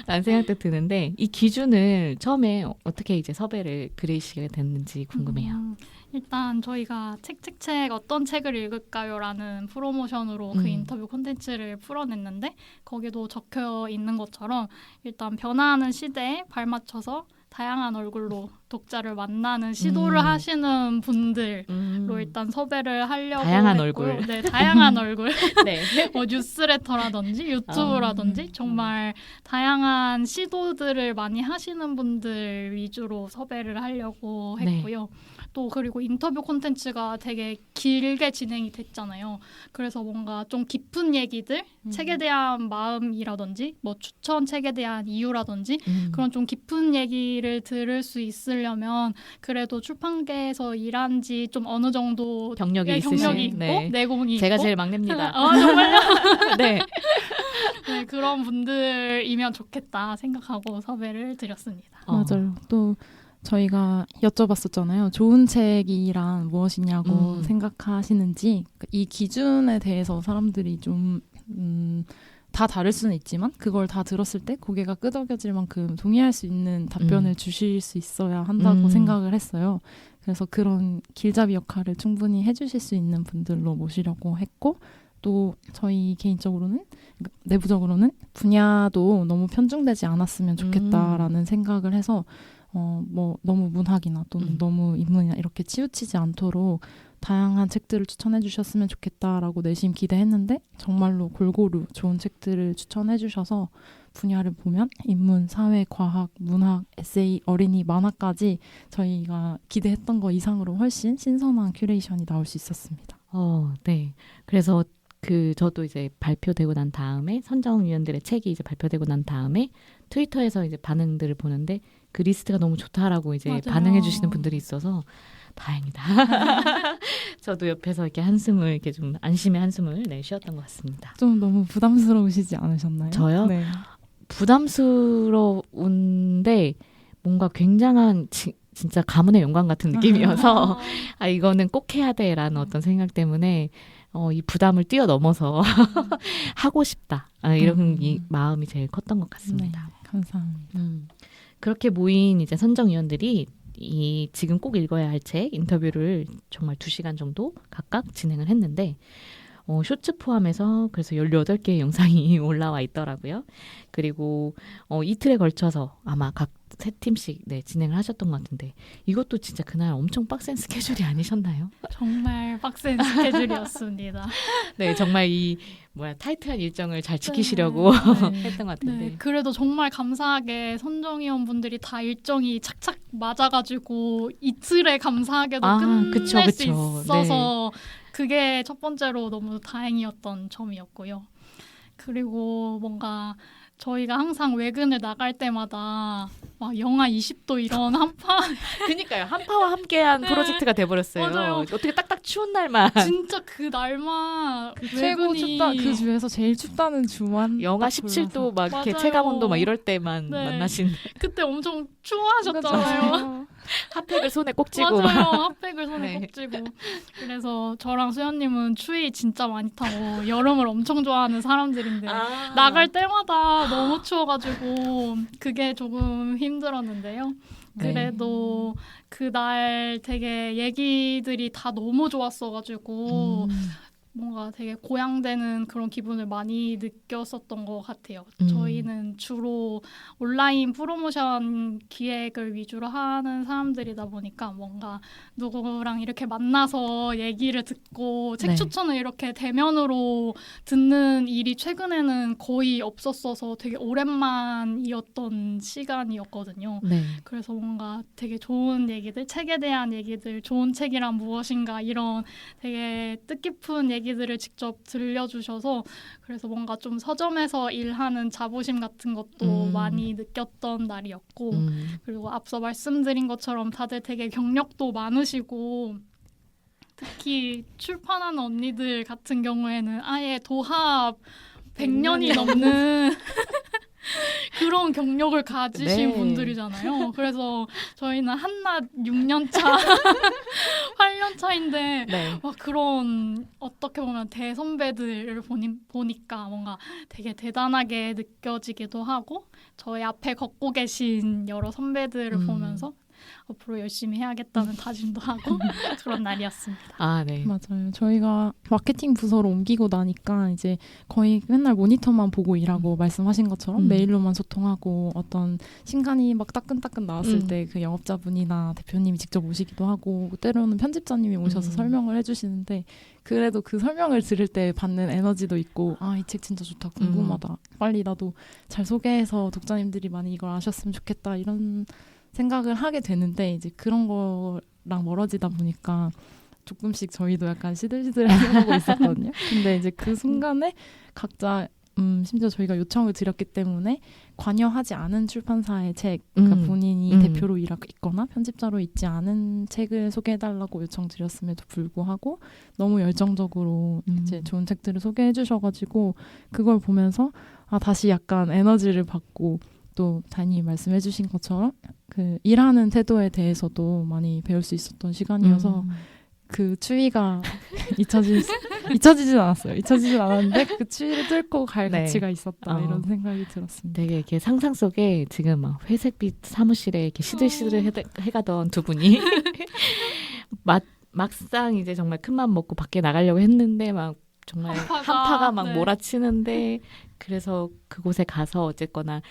라는 생각도 드는데 이 기준을 처음에 어떻게 이제 섭외를 그리시게 됐는지 궁금해요. 일단 저희가 책책책 어떤 책을 읽을까요라는 프로모션으로 그 인터뷰 콘텐츠를 풀어냈는데 거기도 적혀 있는 것처럼 일단 변화하는 시대에 발맞춰서 다양한 얼굴로 독자를 만나는 시도를 하시는 분들로 일단 섭외를 하려고 다양한 했고요. 얼굴. 네, 다양한 얼굴. 네. 뭐 뉴스레터라든지 유튜브라든지 정말 다양한 시도들을 많이 하시는 분들 위주로 섭외를 하려고 했고요. 또 그리고 인터뷰 콘텐츠가 되게 길게 진행이 됐잖아요. 그래서 뭔가 좀 깊은 얘기들, 책에 대한 마음이라든지 뭐 추천 책에 대한 이유라든지 그런 좀 깊은 얘기를 들을 수 있으려면 그래도 출판계에서 일한 지 좀 어느 정도 경력이 있고 네. 내공이 제가 있고 제일 막내입니다. 정말요? 네. 네, 그런 분들이면 좋겠다 생각하고 섭외를 드렸습니다. 맞아요. 또 저희가 여쭤봤었잖아요. 좋은 책이란 무엇이냐고 생각하시는지 이 기준에 대해서 사람들이 좀 다 다를 수는 있지만 그걸 다 들었을 때 고개가 끄덕여질 만큼 동의할 수 있는 답변을 주실 수 있어야 한다고 생각을 했어요. 그래서 그런 길잡이 역할을 충분히 해주실 수 있는 분들로 모시려고 했고 또 저희 개인적으로는 내부적으로는 분야도 너무 편중되지 않았으면 좋겠다라는 생각을 해서 뭐 너무 문학이나 또는 너무 인문이나 이렇게 치우치지 않도록 다양한 책들을 추천해 주셨으면 좋겠다라고 내심 기대했는데 정말로 골고루 좋은 책들을 추천해 주셔서 분야를 보면 인문, 사회, 과학, 문학, 에세이, 어린이, 만화까지 저희가 기대했던 거 이상으로 훨씬 신선한 큐레이션이 나올 수 있었습니다. 네. 그래서 저도 이제 발표되고 난 다음에 선정위원들의 책이 이제 발표되고 난 다음에 트위터에서 이제 반응들을 보는데 그 리스트가 너무 좋다라고 이제 맞아요. 반응해 주시는 분들이 있어서 다행이다. 저도 옆에서 이렇게 한숨을 이렇게 좀 안심의 한숨을 쉬었던 것 같습니다. 좀 너무 부담스러우시지 않으셨나요? 저요? 네. 부담스러운데 뭔가 굉장한 진짜 가문의 영광 같은 느낌이어서 이거는 꼭 해야 돼라는 어떤 생각 때문에 이 부담을 뛰어넘어서 하고 싶다. 이런 이 마음이 제일 컸던 것 같습니다. 네, 감사합니다. 그렇게 모인 이제 선정위원들이 이 지금 꼭 읽어야 할 책 인터뷰를 정말 2시간 정도 각각 진행을 했는데 쇼츠 포함해서 그래서 18개의 영상이 올라와 있더라고요. 그리고 이틀에 걸쳐서 아마 각 3팀씩 진행을 하셨던 것 같은데 이것도 진짜 그날 엄청 빡센 스케줄이 아니셨나요? 정말 빡센 스케줄이었습니다. 네, 정말 이 타이트한 일정을 잘 지키시려고 했던 것 같은데. 네, 그래도 정말 감사하게 선정위원분들이 다 일정이 착착 맞아가지고 이틀에 감사하게도 끝낼 수 있어서 그게 첫 번째로 너무 다행이었던 점이었고요. 그리고 뭔가 저희가 항상 외근을 나갈 때마다 막 영하 20도 이런 한파 그니까요. 한파와 함께한 프로젝트가 돼버렸어요. 맞아요. 어떻게 딱딱 추운 날만 진짜 그 날만 최고 외근이 춥다 그 주에서 제일 춥다는 주만 영하 딱 17도 막 이렇게 맞아요. 체감온도 막 이럴 때만 네. 만나신 그때 엄청 추워하셨잖아요. 골라서. 핫팩을 손에 꼭 쥐고 맞아요. 막. 핫팩을 손에 네. 꼭 쥐고. 그래서 저랑 수연님은 추위 진짜 많이 타고 여름을 엄청 좋아하는 사람들인데 아. 나갈 때마다 너무 추워가지고 그게 조금 힘들었는데요. 네. 그래도 그날 되게 얘기들이 다 너무 좋았어가지고 뭔가 되게 고양되는 그런 기분을 많이 느꼈었던 것 같아요. 저희는 주로 온라인 프로모션 기획을 위주로 하는 사람들이다 보니까 뭔가 누구랑 이렇게 만나서 얘기를 듣고 책 네. 추천을 이렇게 대면으로 듣는 일이 최근에는 거의 없었어서 되게 오랜만이었던 시간이었거든요. 네. 그래서 뭔가 되게 좋은 얘기들, 책에 대한 얘기들, 좋은 책이란 무엇인가 이런 되게 뜻깊은 얘기들을 직접 들려주셔서 그래서 뭔가 좀 서점에서 일하는 자부심 같은 것도 많이 느꼈던 날이었고 그리고 앞서 말씀드린 것처럼 다들 되게 경력도 많으시고 특히 출판하는 언니들 같은 경우에는 아예 도합 100년이 넘는 그런 경력을 가지신 네. 분들이잖아요. 그래서 저희는 한낱 6년 차, 8년 차인데 네. 막 그런 어떻게 보면 대선배들을 보니까 뭔가 되게 대단하게 느껴지기도 하고 저희 앞에 걷고 계신 여러 선배들을 보면서 앞으로 열심히 해야겠다는 다짐도 하고 그런 날이었습니다. 아, 네. 맞아요. 저희가 마케팅 부서로 옮기고 나니까 이제 거의 맨날 모니터만 보고 일하고 말씀하신 것처럼 메일로만 소통하고 어떤 신간이 막 따끈따끈 나왔을 때 그 영업자분이나 대표님이 직접 오시기도 하고 때로는 편집자님이 오셔서 설명을 해주시는데 그래도 그 설명을 들을 때 받는 에너지도 있고 아, 이 책 진짜 좋다 궁금하다 빨리 나도 잘 소개해서 독자님들이 많이 이걸 아셨으면 좋겠다 이런 생각을 하게 되는데 이제 그런 거랑 멀어지다 보니까 조금씩 저희도 약간 시들시들하게 하고 있었거든요. 근데 이제 그 순간에 각자 심지어 저희가 요청을 드렸기 때문에 관여하지 않은 출판사의 책, 그러니까 본인이 대표로 있거나 편집자로 있지 않은 책을 소개해달라고 요청드렸음에도 불구하고 너무 열정적으로 이제 좋은 책들을 소개해 주셔가지고 그걸 보면서 아, 다시 약간 에너지를 받고 또 다니 말씀해 주신 것처럼 그 일하는 태도에 대해서도 많이 배울 수 있었던 시간이어서 그 추위가 잊혀지진 않았어요. 잊혀지진 않았는데 그 추위를 뚫고 갈 네. 가치가 있었다 이런 생각이 들었습니다. 되게 이렇게 상상 속에 지금 막 회색빛 사무실에 이렇게 시들시들 해가던 두 분이 막상 이제 정말 큰맘 먹고 밖에 나가려고 했는데 막 정말 한파가 막 네. 몰아치는데 그래서 그곳에 가서 어쨌거나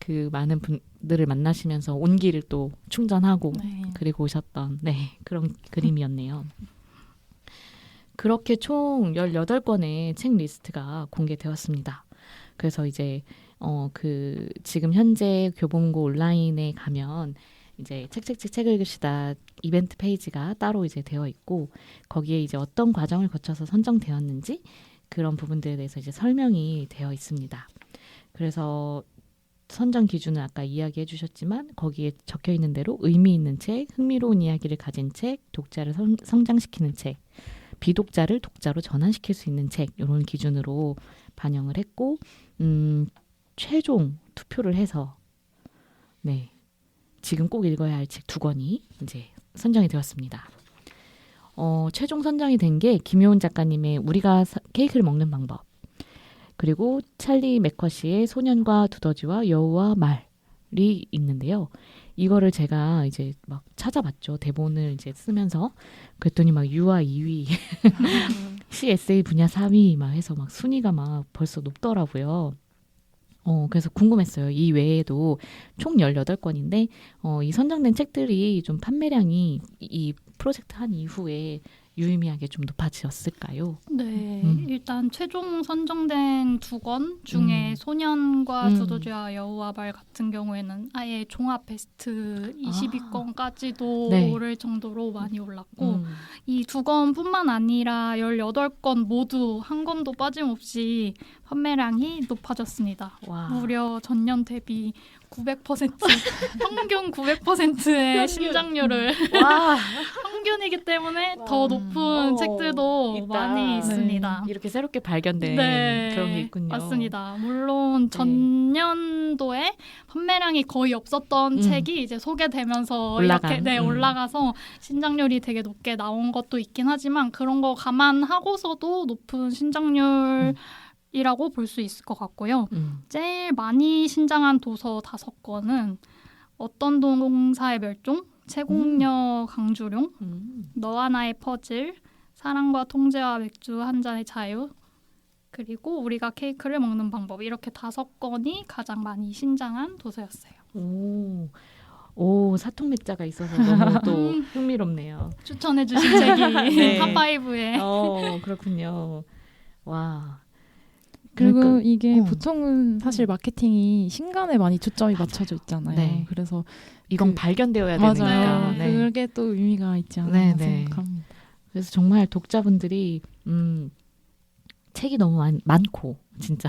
그 많은 분들을 만나시면서 온기를 또 충전하고 네. 그리고 오셨던 그런 그림이었네요. 그렇게 총 18권의 책 리스트가 공개되었습니다. 그래서 이제 그 지금 현재 교보문고 온라인에 가면 이제 책 읽읍시다 이벤트 페이지가 따로 이제 되어 있고 거기에 이제 어떤 과정을 거쳐서 선정되었는지 그런 부분들에 대해서 이제 설명이 되어 있습니다. 그래서 선정 기준은 아까 이야기해 주셨지만 거기에 적혀 있는 대로 의미 있는 책, 흥미로운 이야기를 가진 책, 독자를 성장시키는 책, 비독자를 독자로 전환시킬 수 있는 책 이런 기준으로 반영을 했고 최종 투표를 해서 지금 꼭 읽어야 할 책 2권이 이제 선정이 되었습니다. 최종 선정이 된 게 김효은 작가님의 우리가 케이크를 먹는 방법 그리고 찰리 맥커시의 소년과 두더지와 여우와 말이 있는데요. 이거를 제가 이제 막 찾아봤죠. 대본을 이제 쓰면서 그랬더니 막 유아 2위, 시 에세이 분야 4위 막 해서 막 순위가 막 벌써 높더라고요. 그래서 궁금했어요. 이 외에도 총 18권인데 이 선정된 책들이 좀 판매량이 이 프로젝트 한 이후에 유의미하게 좀 높아지었을까요? 네, 음. 일단 최종 선정된 2권 중에 소년과 두더지와 여우와 말 같은 경우에는 아예 종합 베스트 20위권까지도 네. 오를 정도로 많이 올랐고 이 2권뿐만 아니라 18권 모두 한 권도 빠짐없이 판매량이 높아졌습니다. 와. 무려 전년 대비 900% 평균 900%의 신장률을 와. 평균이기 때문에 와. 더 높은 책들도 있다. 많이 있습니다. 이렇게 새롭게 발견된 네, 그런 게 있군요. 맞습니다. 물론 전년도에 판매량이 거의 없었던 책이 이제 소개되면서 올라간. 이렇게 올라가서 신장률이 되게 높게 나온 것도 있긴 하지만 그런 거 감안하고서도 높은 신장률 이라고 볼 수 있을 것 같고요. 제일 많이 신장한 도서 5권은 어떤 동사의 멸종, 채공녀 강주룡, 너와 나의 퍼즐, 사랑과 통제와 맥주 한 잔의 자유, 그리고 우리가 케이크를 먹는 방법 이렇게 5권이 가장 많이 신장한 도서였어요. 오, 사통맥자가 있어서 너무 또 흥미롭네요. 추천해주신 책이 네. 탑5에. 그렇군요. 와. 그리고 그러니까, 이게 보통은 사실 마케팅이 신간에 많이 초점이 맞춰져 있잖아요. 네. 그래서 이건 발견되어야 맞아요. 되니까. 네. 그게 또 의미가 있지 않나 네, 네. 생각합니다. 그래서 정말 독자분들이 책이 너무 많고 진짜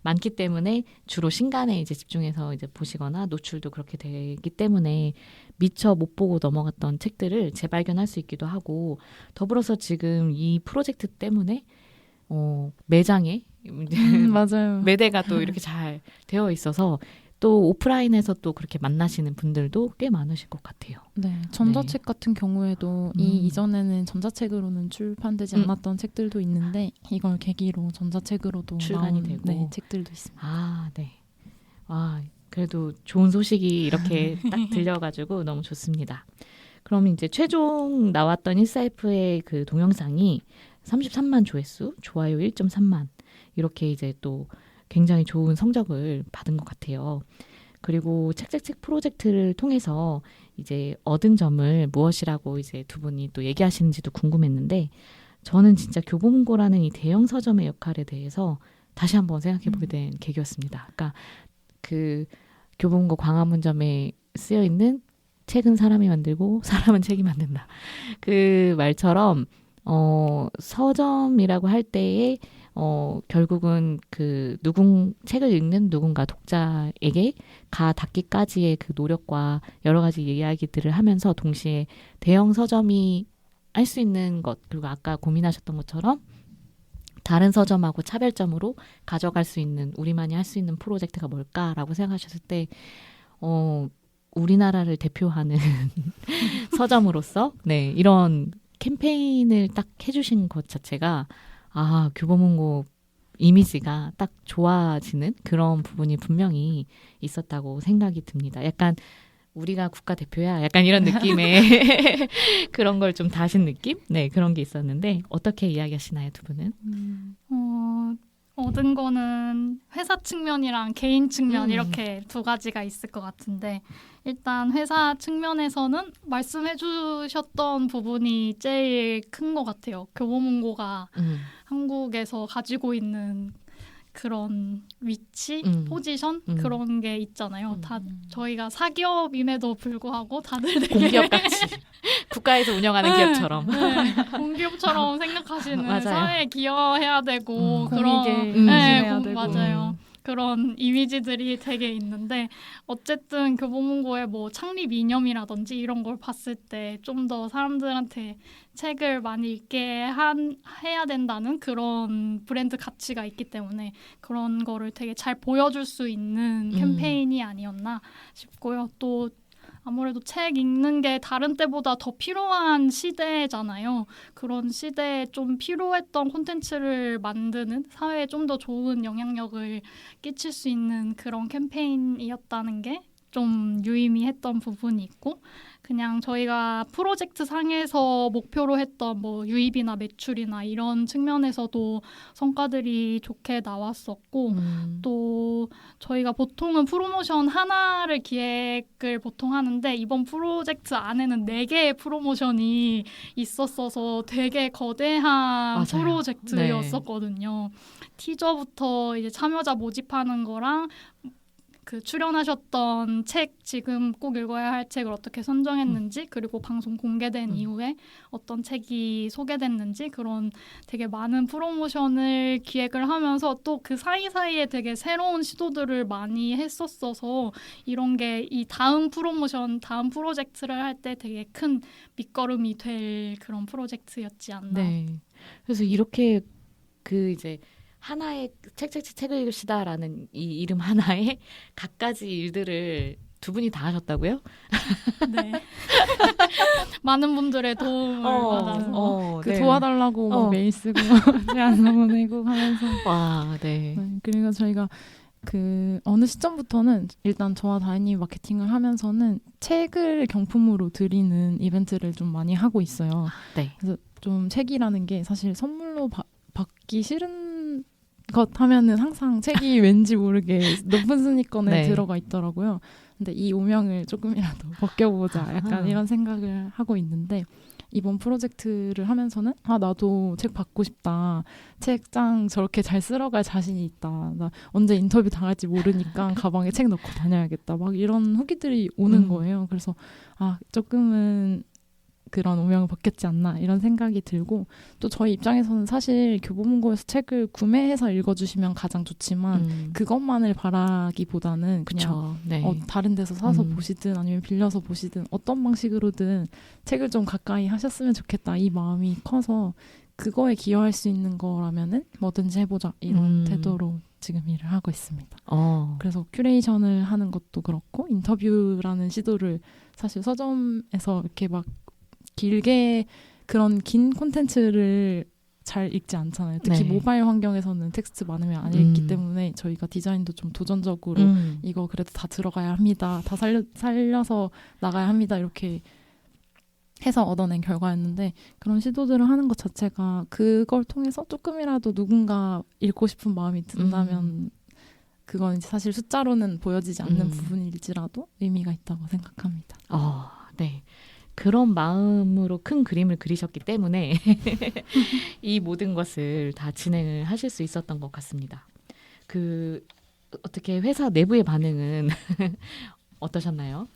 많기 때문에 주로 신간에 이제 집중해서 이제 보시거나 노출도 그렇게 되기 때문에 미처 못 보고 넘어갔던 책들을 재발견할 수 있기도 하고 더불어서 지금 이 프로젝트 때문에 매장에 맞아요. 매대가 또 이렇게 잘 되어 있어서 또 오프라인에서 또 그렇게 만나시는 분들도 꽤 많으실 것 같아요. 네, 전자책 같은 경우에도 이 이전에는 전자책으로는 출판되지 않았던 책들도 있는데 이걸 계기로 전자책으로도 출간이 나온 되고. 네, 책들도 있습니다. 아, 네. 와, 그래도 좋은 소식이 이렇게 딱 들려가지고 너무 좋습니다. 그럼 이제 최종 나왔던 인사이프의 그 동영상이 33만 조회수, 좋아요 1.3만 이렇게 이제 또 굉장히 좋은 성적을 받은 것 같아요. 그리고 책책책 프로젝트를 통해서 이제 얻은 점을 무엇이라고 이제 두 분이 또 얘기하시는지도 궁금했는데 저는 진짜 교보문고라는 이 대형 서점의 역할에 대해서 다시 한번 생각해보게 된 계기였습니다. 그러니까 그 교보문고 광화문점에 쓰여 있는 책은 사람이 만들고 사람은 책이 만든다. 그 말처럼 서점이라고 할 때에 결국은 그 책을 읽는 누군가 독자에게 가 닿기까지의 그 노력과 여러 가지 이야기들을 하면서 동시에 대형 서점이 할 수 있는 것 그리고 아까 고민하셨던 것처럼 다른 서점하고 차별점으로 가져갈 수 있는 우리만이 할 수 있는 프로젝트가 뭘까라고 생각하셨을 때 우리나라를 대표하는 서점으로서 네 이런 캠페인을 딱 해주신 것 자체가 교보문고 이미지가 딱 좋아지는 그런 부분이 분명히 있었다고 생각이 듭니다. 약간 우리가 국가대표야 약간 이런 느낌의 그런 걸 좀 다신 느낌? 네 그런 게 있었는데 어떻게 이야기하시나요 두 분은? 얻은 거는 회사 측면이랑 개인 측면 이렇게 두 가지가 있을 것 같은데 일단 회사 측면에서는 말씀해 주셨던 부분이 제일 큰 것 같아요. 교보문고가 한국에서 가지고 있는 그런 위치, 포지션 그런 게 있잖아요. 다 저희가 사기업임에도 불구하고 다들 공기업 같이 국가에서 운영하는 기업처럼 네, 공기업처럼 생각하시는 맞아요. 사회에 기여해야 되고 공익에 그런 기여해야 되고. 맞아요. 그런 이미지들이 되게 있는데 어쨌든 교보문고의 뭐 창립 이념이라든지 이런 걸 봤을 때 좀 더 사람들한테 책을 많이 읽게 해야 된다는 그런 브랜드 가치가 있기 때문에 그런 거를 되게 잘 보여줄 수 있는 캠페인이 아니었나 싶고요. 또 아무래도 책 읽는 게 다른 때보다 더 필요한 시대잖아요. 그런 시대에 좀 필요했던 콘텐츠를 만드는 사회에 좀 더 좋은 영향력을 끼칠 수 있는 그런 캠페인이었다는 게 좀 유의미했던 부분이 있고 그냥 저희가 프로젝트 상에서 목표로 했던 뭐 유입이나 매출이나 이런 측면에서도 성과들이 좋게 나왔었고 또 저희가 보통은 프로모션 하나를 기획을 보통 하는데 이번 프로젝트 안에는 4개의 프로모션이 있었어서 되게 거대한 맞아요. 프로젝트였었거든요. 티저부터 이제 참여자 모집하는 거랑 그 출연하셨던 책, 지금 꼭 읽어야 할 책을 어떻게 선정했는지, 그리고 방송 공개된 이후에 어떤 책이 소개됐는지, 그런 되게 많은 프로모션을 기획을 하면서 또 그 사이사이에 되게 새로운 시도들을 많이 했었어서 이런 게 이 다음 프로모션, 다음 프로젝트를 할 때 되게 큰 밑거름이 될 그런 프로젝트였지 않나. 네. 그래서 이렇게 그 이제 하나의 책을 읽읍시다라는 이 이름 하나에 갖가지 일들을 두 분이 다 하셨다고요? 네. 많은 분들의 도움을 받아서 그 네. 도와달라고 막 메일 쓰고 제안서 보내고 하면서 와, 네. 그리고 저희가 그 어느 시점부터는 일단 저와 다혜님이 마케팅을 하면서는 책을 경품으로 드리는 이벤트를 좀 많이 하고 있어요. 네. 그래서 좀 책이라는 게 사실 선물로 받기 싫은 것 하면은 항상 책이 왠지 모르게 높은 순위권에 네. 들어가 있더라고요. 근데 이 오명을 조금이라도 벗겨보자 약간 이런 생각을 하고 있는데 이번 프로젝트를 하면서는 나도 책 받고 싶다. 책장 저렇게 잘 쓸어갈 자신이 있다. 나 언제 인터뷰 당할지 모르니까 가방에 책 넣고 다녀야겠다. 막 이런 후기들이 오는 거예요. 그래서 조금은 그런 오명을 벗겼지 않나 이런 생각이 들고 또 저희 입장에서는 사실 교보문고에서 책을 구매해서 읽어주시면 가장 좋지만 그것만을 바라기보다는 그냥 네. 다른 데서 사서 보시든 아니면 빌려서 보시든 어떤 방식으로든 책을 좀 가까이 하셨으면 좋겠다 이 마음이 커서 그거에 기여할 수 있는 거라면은 뭐든지 해보자 이런 태도로 지금 일을 하고 있습니다. 그래서 큐레이션을 하는 것도 그렇고 인터뷰라는 시도를 사실 서점에서 이렇게 막 길게 그런 긴 콘텐츠를 잘 읽지 않잖아요. 특히 네. 모바일 환경에서는 텍스트 많으면 안 읽기 때문에 저희가 디자인도 좀 도전적으로 이거 그래도 다 들어가야 합니다. 다 살려서 나가야 합니다. 이렇게 해서 얻어낸 결과였는데 그런 시도들을 하는 것 자체가 그걸 통해서 조금이라도 누군가 읽고 싶은 마음이 든다면 그건 이제 사실 숫자로는 보여지지 않는 부분일지라도 의미가 있다고 생각합니다. 네. 그런 마음으로 큰 그림을 그리셨기 때문에 이 모든 것을 다 진행을 하실 수 있었던 것 같습니다. 어떻게 회사 내부의 반응은 어떠셨나요?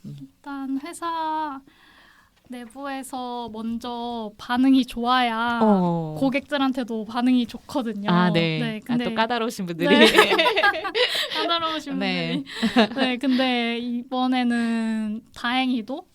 일단 회사 내부에서 먼저 반응이 좋아야 고객들한테도 반응이 좋거든요. 네. 근데 또 까다로우신 분들이. 까다로우신 네. 분들이. 네, 근데 이번에는 다행히도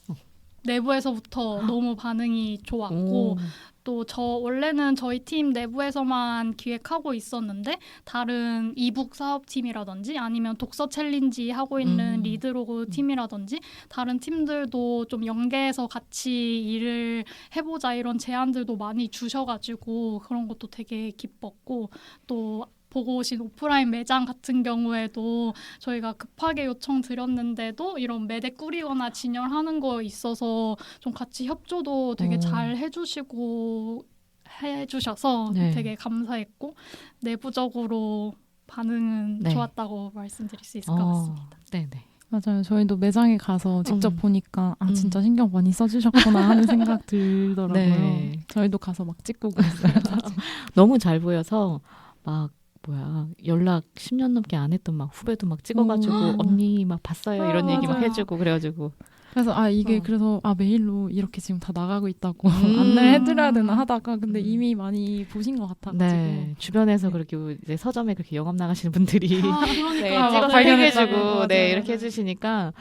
내부에서부터 너무 반응이 좋았고 또 원래는 저희 팀 내부에서만 기획하고 있었는데 다른 이북 사업팀이라든지 아니면 독서 챌린지 하고 있는 리드로그 팀이라든지 다른 팀들도 좀 연계해서 같이 일을 해보자 이런 제안들도 많이 주셔가지고 그런 것도 되게 기뻤고 또 보고 오신 오프라인 매장 같은 경우에도 저희가 급하게 요청드렸는데도 이런 매대 꾸리거나 진열하는 거 있어서 좀 같이 협조도 되게 잘 해주셔서 되게 감사했고 내부적으로 반응은 좋았다고 말씀드릴 수 있을 것 같습니다. 네네. 맞아요. 저희도 매장에 가서 직접 보니까 진짜 신경 많이 써주셨구나 하는 생각 들더라고요. 네. 저희도 가서 막 찍고 그랬어요. 너무 잘 보여서 막 연락 10년 넘게 안 했던 막 후배도 막 찍어가지고 언니 막 봤어요 이런 얘기 막 해주고 그래가지고 그래서 이게 그래서 메일로 이렇게 지금 다 나가고 있다고 안내해드려야 되나 하다가 근데 이미 많이 보신 것 같아가지고 주변에서 그렇게 이제 서점에 그렇게 영업 나가시는 분들이 찍어서 발견해주고 해주고 이렇게 해주시니까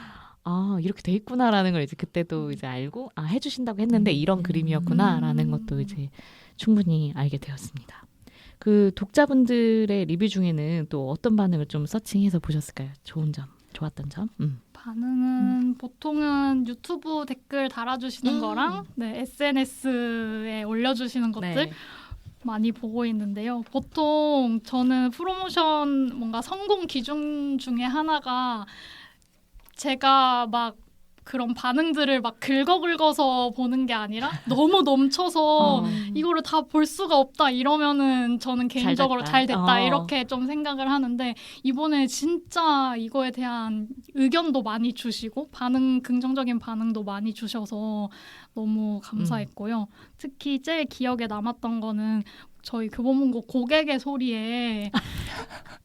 이렇게 돼 있구나라는 걸 이제 그때도 이제 알고 해주신다고 했는데 이런 그림이었구나라는 것도 이제 충분히 알게 되었습니다. 그 독자분들의 리뷰 중에는 또 어떤 반응을 좀 서칭해서 보셨을까요? 좋은 점, 좋았던 점? 반응은 보통은 유튜브 댓글 달아주시는 거랑 SNS에 올려주시는 것들 많이 보고 있는데요. 보통 저는 프로모션 뭔가 성공 기준 중에 하나가 제가 막 그런 반응들을 막 긁어서 보는 게 아니라 너무 넘쳐서 이거를 다 볼 수가 없다 이러면은 저는 개인적으로 잘 됐다 이렇게 좀 생각을 하는데 이번에 진짜 이거에 대한 의견도 많이 주시고 긍정적인 반응도 많이 주셔서 너무 감사했고요. 특히 제일 기억에 남았던 거는 저희 교보문고 고객의 소리에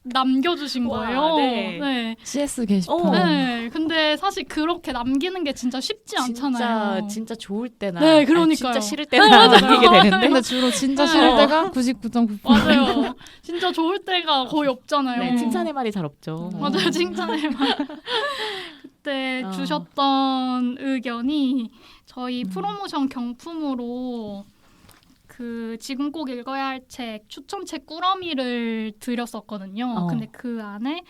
남겨주신 거예요. 와, 네. 네. CS 게시판. 네. 근데 사실 그렇게 남기는 게 진짜 쉽지 않잖아요. 진짜 좋을 때나 네, 그러니까요. 진짜 싫을 때나 남기게 되는데 근데 주로 진짜 싫을 때가 99.9%. 맞아요. 진짜 좋을 때가 거의 없잖아요. 네, 칭찬의 말이 잘 없죠. 맞아요. 칭찬의 말. 그때 주셨던 의견이 저희 프로모션 경품으로 그 지금 꼭 읽어야 할 책 추천책 꾸러미를 드렸었거든요. 근데 그 안에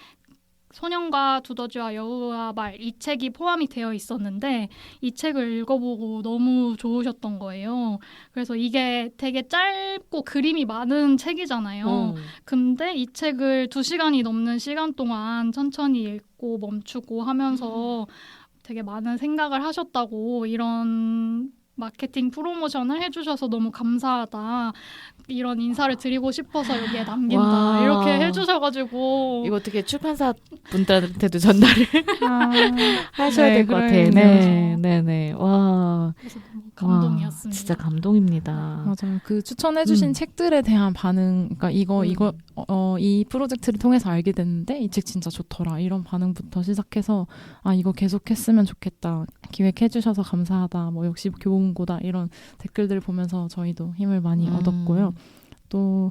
소년과 두더지와 여우와 말 이 책이 포함이 되어 있었는데 이 책을 읽어보고 너무 좋으셨던 거예요. 그래서 이게 되게 짧고 그림이 많은 책이잖아요. 근데 이 책을 2시간이 넘는 시간 동안 천천히 읽고 멈추고 하면서 되게 많은 생각을 하셨다고 이런 마케팅 프로모션을 해주셔서 너무 감사하다. 이런 인사를 드리고 싶어서 여기에 남긴다. 와. 이렇게 해주셔가지고 이거 어떻게 출판사 분들한테도 전달을 하셔야 네, 될 것 같아. 그래요. 네. 와, 그래서 너무 감동이었습니다. 와, 진짜 감동입니다. 맞아요. 그 추천해주신 책들에 대한 반응, 그러니까 이 프로젝트를 통해서 알게 됐는데 이 책 진짜 좋더라 이런 반응부터 시작해서 이거 계속했으면 좋겠다. 기획해주셔서 감사하다. 뭐 역시 교보문고다 이런 댓글들을 보면서 저희도 힘을 많이 얻었고요. 또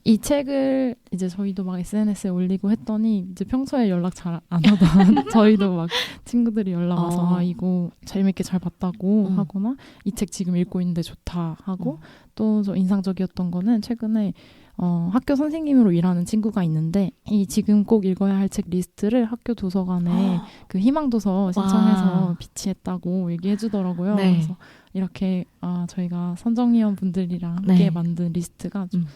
이 책을 이제 저희도 막 SNS에 올리고 했더니 이제 평소에 연락 잘 안 하던 저희도 막 친구들이 연락 와서 이거 재밌게 잘 봤다고 하거나 이 책 지금 읽고 있는데 좋다 하고 또 저 인상적이었던 거는 최근에 학교 선생님으로 일하는 친구가 있는데 이 지금 꼭 읽어야 할 책 리스트를 학교 도서관에 그 희망도서 신청해서 비치했다고 얘기해 주더라고요. 네. 그래서 이렇게 저희가 선정위원 분들이랑 함께 만든 리스트가 좀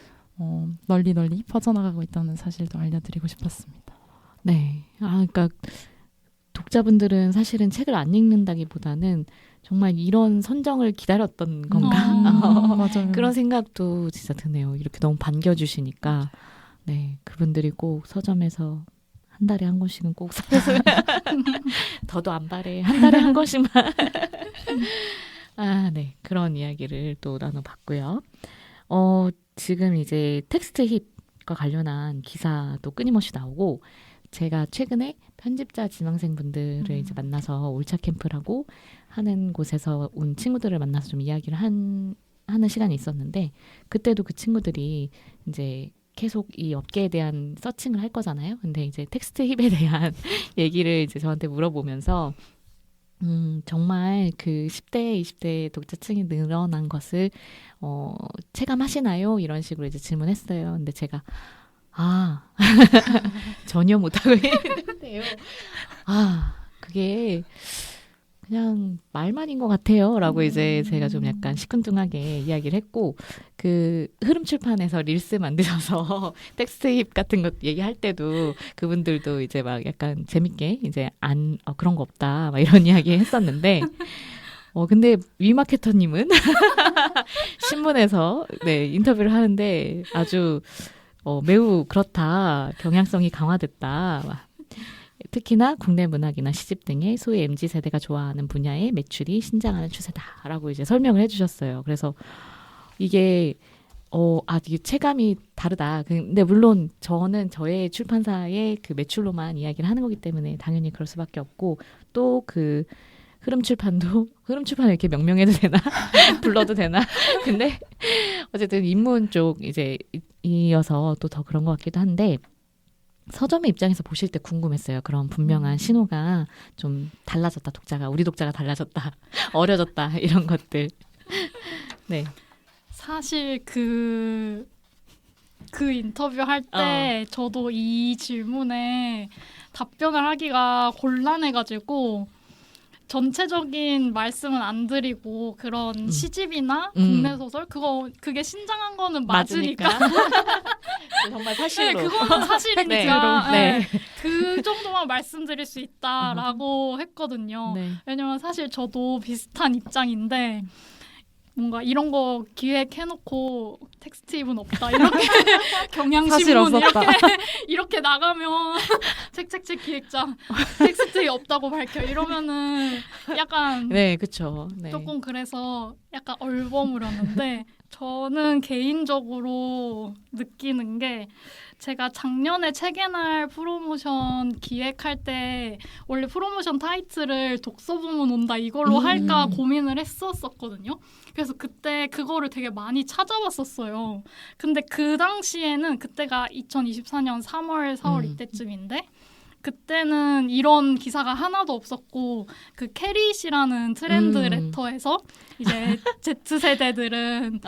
널리 퍼져나가고 있다는 사실도 알려드리고 싶었습니다. 네. 그러니까 독자분들은 사실은 책을 안 읽는다기보다는 정말 이런 선정을 기다렸던 건가? 맞아요. 그런 생각도 진짜 드네요. 이렇게 너무 반겨주시니까. 네. 그분들이 꼭 서점에서 한 달에 한 권씩은 꼭 사서 더도 안 바래. 한 달에 한 권씩만. 네. 그런 이야기를 또 나눠봤고요. 지금 이제 텍스트 힙과 관련한 기사도 끊임없이 나오고 제가 최근에 편집자 지망생분들을 이제 만나서 올차 캠프라고 하는 곳에서 온 친구들을 만나서 좀 이야기를 하는 시간이 있었는데 그때도 그 친구들이 이제 계속 이 업계에 대한 서칭을 할 거잖아요. 근데 이제 텍스트 힙에 대한 얘기를 이제 저한테 물어보면서 정말 그 10대, 20대 독자층이 늘어난 것을 체감하시나요? 이런 식으로 이제 질문했어요. 근데 제가 전혀 못하고 있는데요. 그게 그냥 말만인 것 같아요. 라고 이제 제가 좀 약간 시큰둥하게 이야기를 했고, 그 흐름출판에서 릴스 만드셔서 텍스트 힙 같은 것 얘기할 때도 그분들도 이제 막 약간 재밌게 이제 그런 거 없다. 막 이런 이야기 했었는데, 근데 위마케터님은 신문에서 인터뷰를 하는데 아주 매우 그렇다. 경향성이 강화됐다. 특히나 국내 문학이나 시집 등의 소위 MZ세대가 좋아하는 분야의 매출이 신장하는 추세다라고 이제 설명을 해주셨어요. 그래서 이게 이게 체감이 다르다. 근데 물론 저는 저의 출판사의 그 매출로만 이야기를 하는 거기 때문에 당연히 그럴 수밖에 없고 또 그 흐름출판을 이렇게 명명해도 되나? 불러도 되나? 근데 어쨌든 인문 쪽 이제 이어서 또 더 그런 것 같기도 한데 서점의 입장에서 보실 때 궁금했어요. 그런 분명한 신호가 좀 달라졌다. 우리 독자가 달라졌다. 어려졌다. 이런 것들. 네. 사실 그 인터뷰 할 때 저도 이 질문에 답변을 하기가 곤란해가지고 전체적인 말씀은 안 드리고 그런 시집이나 국내 소설 그게 신장한 거는 맞으니까. 정말 네, 사실로. 그거는 사실이니까 네. 네, 그 정도만 말씀드릴 수 있다라고 했거든요. 네. 왜냐면 사실 저도 비슷한 입장인데 뭔가 이런 거 기획해놓고 텍스트입은 없다 이렇게 사실 경향신문 없었다. 이렇게 나가면 책책책 기획자 텍스트입 없다고 밝혀 이러면은 약간 네, 그렇죠. 네. 조금 그래서 약간 얼버무렸는데 저는 개인적으로 느끼는 게 제가 작년에 책의 날 프로모션 기획할 때 원래 프로모션 타이틀을 독서부문 온다 이걸로 할까 고민을 했었거든요. 그래서 그때 그거를 되게 많이 찾아봤었어요. 근데 그 당시에는 그때가 2024년 3월, 4월 이때쯤인데 그때는 이런 기사가 하나도 없었고 그 캐릿이라는 트렌드 레터에서 이제 Z세대들은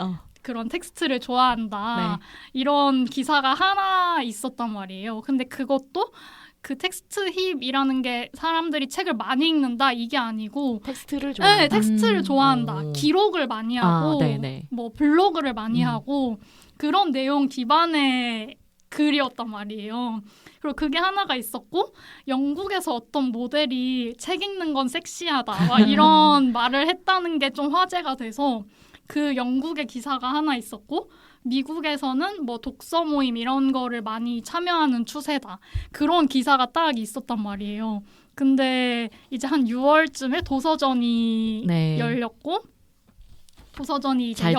그런 텍스트를 좋아한다. 이런 기사가 하나 있었단 말이에요. 근데 그것도 그 텍스트 힙이라는 게 사람들이 책을 많이 읽는다 이게 아니고 텍스트를 좋아한다. 네, 텍스트를 좋아한다. 기록을 많이 하고 뭐 블로그를 많이 하고 그런 내용 기반의 글이었단 말이에요. 그리고 그게 하나가 있었고 영국에서 어떤 모델이 책 읽는 건 섹시하다 막 이런 말을 했다는 게 좀 화제가 돼서 그 영국의 기사가 하나 있었고 미국에서는 뭐 독서 모임 이런 거를 많이 참여하는 추세다. 그런 기사가 딱 있었단 말이에요. 근데 이제 한 6월쯤에 도서전이 열렸고 도서전이 이제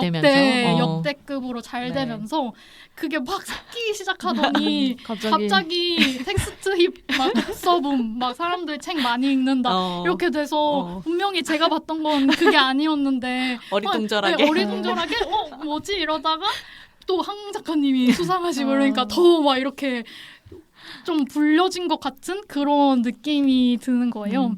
역대급으로 잘 되면서 그게 막 섞이기 시작하더니 갑자기 텍스트 힙 막 독서붐 막 사람들 책 많이 읽는다 이렇게 돼서 분명히 제가 봤던 건 그게 아니었는데 어리둥절하게 어리둥절하게 뭐지 이러다가 또 황 작가님이 수상하시고 그러니까 더 막 이렇게 좀 불려진 것 같은 그런 느낌이 드는 거예요.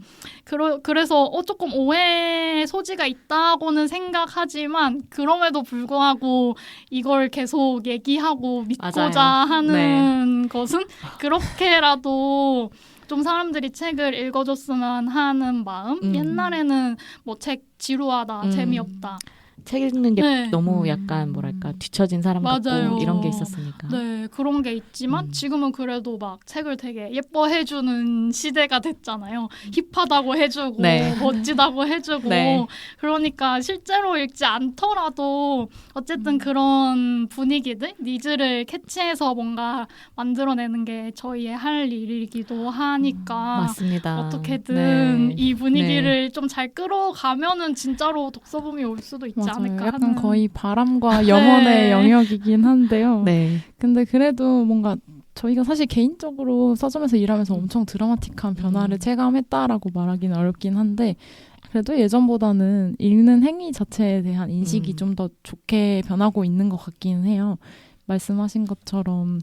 그래서 조금 오해 소지가 있다고는 생각하지만 그럼에도 불구하고 이걸 계속 얘기하고 믿고자 하는 것은 그렇게라도 좀 사람들이 책을 읽어줬으면 하는 마음. 옛날에는 뭐 책 지루하다, 재미없다. 책 읽는 게 너무 약간 뭐랄까 뒤처진 사람 같고 이런 게 있었으니까. 네, 그런 게 있지만 지금은 그래도 막 책을 되게 예뻐해주는 시대가 됐잖아요. 힙하다고 해주고 멋지다고 해주고 그러니까 실제로 읽지 않더라도 어쨌든 그런 분위기들, 니즈를 캐치해서 뭔가 만들어내는 게 저희의 할 일이기도 하니까 맞습니다. 어떻게든 이 분위기를 좀 잘 끌어가면은 진짜로 독서붐이 올 수도 있지 않을까 약간 하는. 거의 바람과 염원의 영역이긴 한데요. 근데 그래도 뭔가 저희가 사실 개인적으로 서점에서 일하면서 엄청 드라마틱한 변화를 체감했다라고 말하기는 어렵긴 한데 그래도 예전보다는 읽는 행위 자체에 대한 인식이 좀 더 좋게 변하고 있는 것 같긴 해요. 말씀하신 것처럼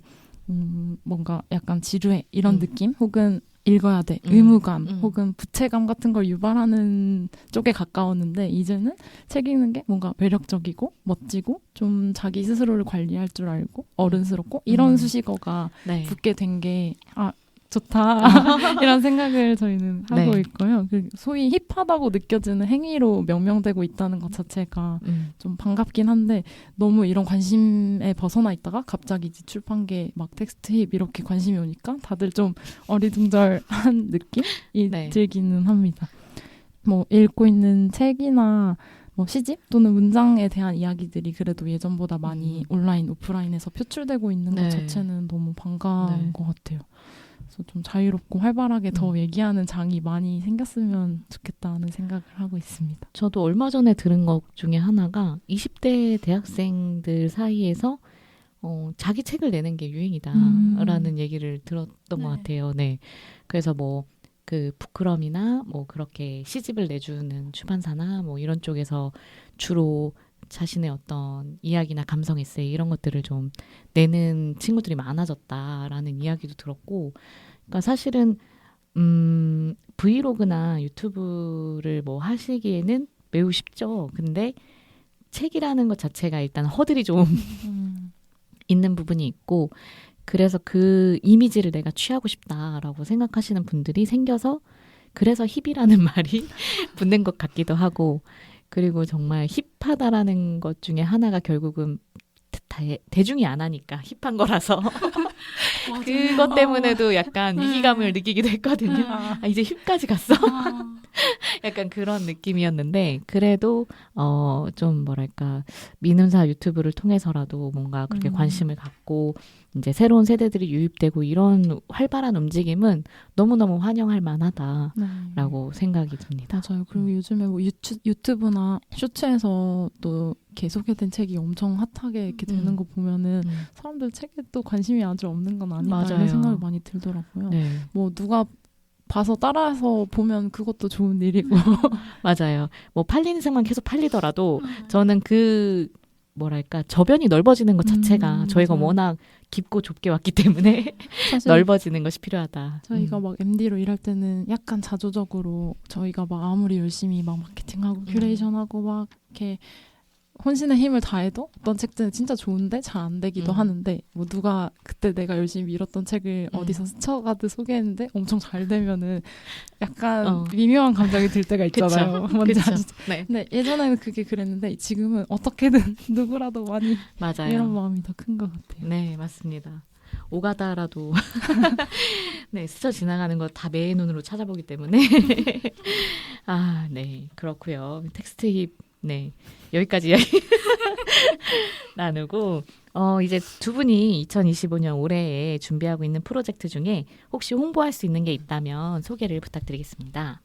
뭔가 약간 지루해 이런 느낌 혹은 읽어야 돼 의무감 혹은 부채감 같은 걸 유발하는 쪽에 가까웠는데 이제는 책 읽는 게 뭔가 매력적이고 멋지고 좀 자기 스스로를 관리할 줄 알고 어른스럽고 이런 수식어가 붙게 된 게 좋다 이런 생각을 저희는 하고 있고요. 소위 힙하다고 느껴지는 행위로 명명되고 있다는 것 자체가 좀 반갑긴 한데 너무 이런 관심에 벗어나 있다가 갑자기 이제 출판계 막 텍스트 힙 이렇게 관심이 오니까 다들 좀 어리둥절한 느낌이 들기는 합니다. 뭐 읽고 있는 책이나 뭐 시집 또는 문장에 대한 이야기들이 그래도 예전보다 많이 온라인, 오프라인에서 표출되고 있는 것 자체는 너무 반가운 것 같아요. 그래서 좀 자유롭고 활발하게 더 얘기하는 장이 많이 생겼으면 좋겠다는 생각을 하고 있습니다. 저도 얼마 전에 들은 것 중에 하나가 20대 대학생들 사이에서 자기 책을 내는 게 유행이다라는 얘기를 들었던 것 같아요. 그래서 뭐 그 부끄럼이나 뭐 그렇게 시집을 내주는 출판사나 뭐 이런 쪽에서 주로 자신의 어떤 이야기나 감성 에세이 이런 것들을 좀 내는 친구들이 많아졌다라는 이야기도 들었고, 그러니까 사실은 브이로그나 유튜브를 뭐 하시기에는 매우 쉽죠. 근데 책이라는 것 자체가 일단 허들이 좀 있는 부분이 있고, 그래서 그 이미지를 내가 취하고 싶다라고 생각하시는 분들이 생겨서 그래서 힙이라는 말이 붙는 것 같기도 하고 그리고 정말 힙하다라는 것 중에 하나가 결국은 대중이 안 하니까 힙한 거라서 그것 때문에도 약간 위기감을 느끼기도 했거든요. 아, 이제 힙까지 갔어? 약간 그런 느낌이었는데 그래도 좀 뭐랄까 미문사 유튜브를 통해서라도 뭔가 그렇게 관심을 갖고 이제 새로운 세대들이 유입되고 이런 활발한 움직임은 너무너무 환영할 만하다라고 생각이 듭니다. 맞아요. 그리고 요즘에 뭐 유튜브나 쇼츠에서 또 이렇게 소개된 책이 엄청 핫하게 이렇게 되는 거 보면은 사람들 책에 또 관심이 아주 없는 건 아니다 맞아요. 이런 생각이 많이 들더라고요. 네. 뭐 누가 봐서 따라서 보면 그것도 좋은 일이고 맞아요. 뭐 팔리는 책만 계속 팔리더라도 저는 그 뭐랄까 저변이 넓어지는 것 자체가 저희가 맞아요. 워낙 깊고 좁게 왔기 때문에 사실 넓어지는 것이 필요하다. 저희가 막 MD로 일할 때는 약간 자조적으로 저희가 막 아무리 열심히 막 마케팅하고 큐레이션하고 막 이렇게 혼신의 힘을 다해도 어떤 책들은 진짜 좋은데 잘 안 되기도 하는데 뭐 누가 그때 내가 열심히 밀었던 책을 어디서 스쳐가듯 소개했는데 엄청 잘 되면은 약간 미묘한 감정이 들 때가 있잖아요. 뭔지 아시죠? 네. 근데 예전에는 그게 그랬는데 지금은 어떻게든 누구라도 많이 맞아요. 이런 마음이 더 큰 것 같아요. 네, 맞습니다. 오가다라도 네, 스쳐 지나가는 거 다 매의 눈으로 찾아보기 때문에 아, 네, 그렇고요. 텍스트 힙 네, 여기까지 이야기 나누고 이제 두 분이 2025년 올해에 준비하고 있는 프로젝트 중에 혹시 홍보할 수 있는 게 있다면 소개를 부탁드리겠습니다.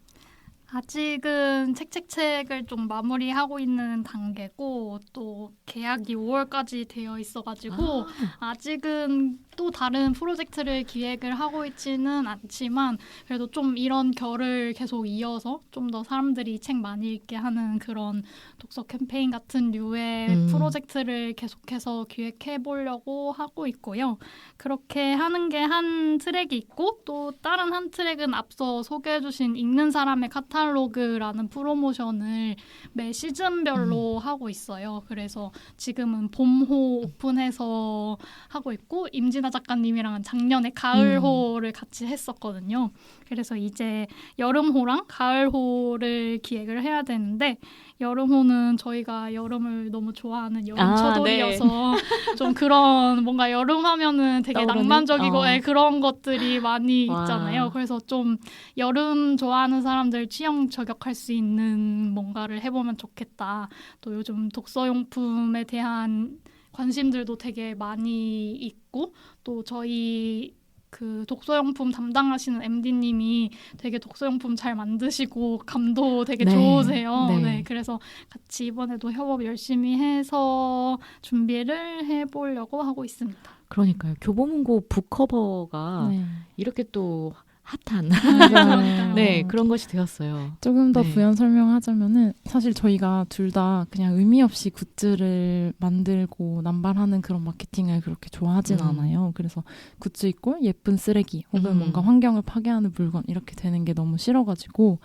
아직은 책을 좀 마무리하고 있는 단계고 또 계약이 5월까지 되어 있어가지고 아직은 또 다른 프로젝트를 기획을 하고 있지는 않지만 그래도 좀 이런 결을 계속 이어서 좀 더 사람들이 책 많이 읽게 하는 그런 독서 캠페인 같은 류의 프로젝트를 계속해서 기획해 보려고 하고 있고요. 그렇게 하는 게 한 트랙이 있고 또 다른 한 트랙은 앞서 소개해 주신 읽는 사람의 카탈로그라는 프로모션을 매 시즌별로 하고 있어요. 그래서 지금은 봄호 오픈해서 하고 있고 임진아 작가님이랑은 작년에 가을호를 같이 했었거든요. 그래서 이제 여름호랑 가을호를 기획을 해야 되는데 여름호는 저희가 여름을 너무 좋아하는 여름 처돌이어서 좀 그런 뭔가 여름 하면은 되게 떠오르는? 낭만적이고 그런 것들이 많이 와. 있잖아요. 그래서 좀 여름 좋아하는 사람들 취향 저격할 수 있는 뭔가를 해보면 좋겠다. 또 요즘 독서용품에 대한 관심들도 되게 많이 있고 또 저희 그 독서용품 담당하시는 MD님이 되게 독서용품 잘 만드시고 감도 되게 좋으세요. 네. 네, 그래서 같이 이번에도 협업 열심히 해서 준비를 해보려고 하고 있습니다. 그러니까요. 교보문고 북커버가 네. 이렇게 또 핫한 맞아요. 네, 그런 것이 되었어요. 조금 더 네. 부연 설명하자면은 사실 저희가 둘 다 그냥 의미 없이 굿즈를 만들고 남발하는 그런 마케팅을 그렇게 좋아하진 않아요. 그래서 굿즈 있고 예쁜 쓰레기 혹은 뭔가 환경을 파괴하는 물건 이렇게 되는 게 너무 싫어가지고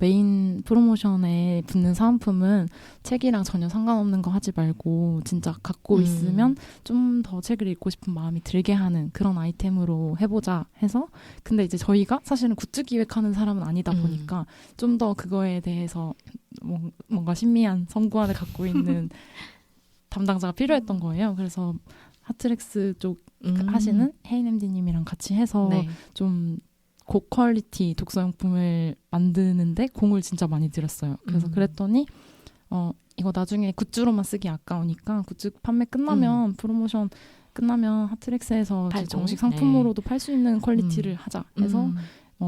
메인 프로모션에 붙는 사은품은 책이랑 전혀 상관없는 거 하지 말고 진짜 갖고 있으면 좀 더 책을 읽고 싶은 마음이 들게 하는 그런 아이템으로 해보자 해서 근데 이제 저희가 사실은 굿즈 기획하는 사람은 아니다 보니까 좀 더 그거에 대해서 뭔가 신미한 선구안을 갖고 있는 담당자가 필요했던 거예요. 그래서 하트렉스 쪽 하시는 헤인엠디님이랑 같이 해서 네. 좀 고퀄리티 독서용품을 만드는데 공을 진짜 많이 들였어요. 그래서 그랬더니 이거 나중에 굿즈로만 쓰기 아까우니까 굿즈 판매 끝나면 프로모션 끝나면 하트렉스에서 정식 상품으로도 팔 수 있는 퀄리티를 하자 해서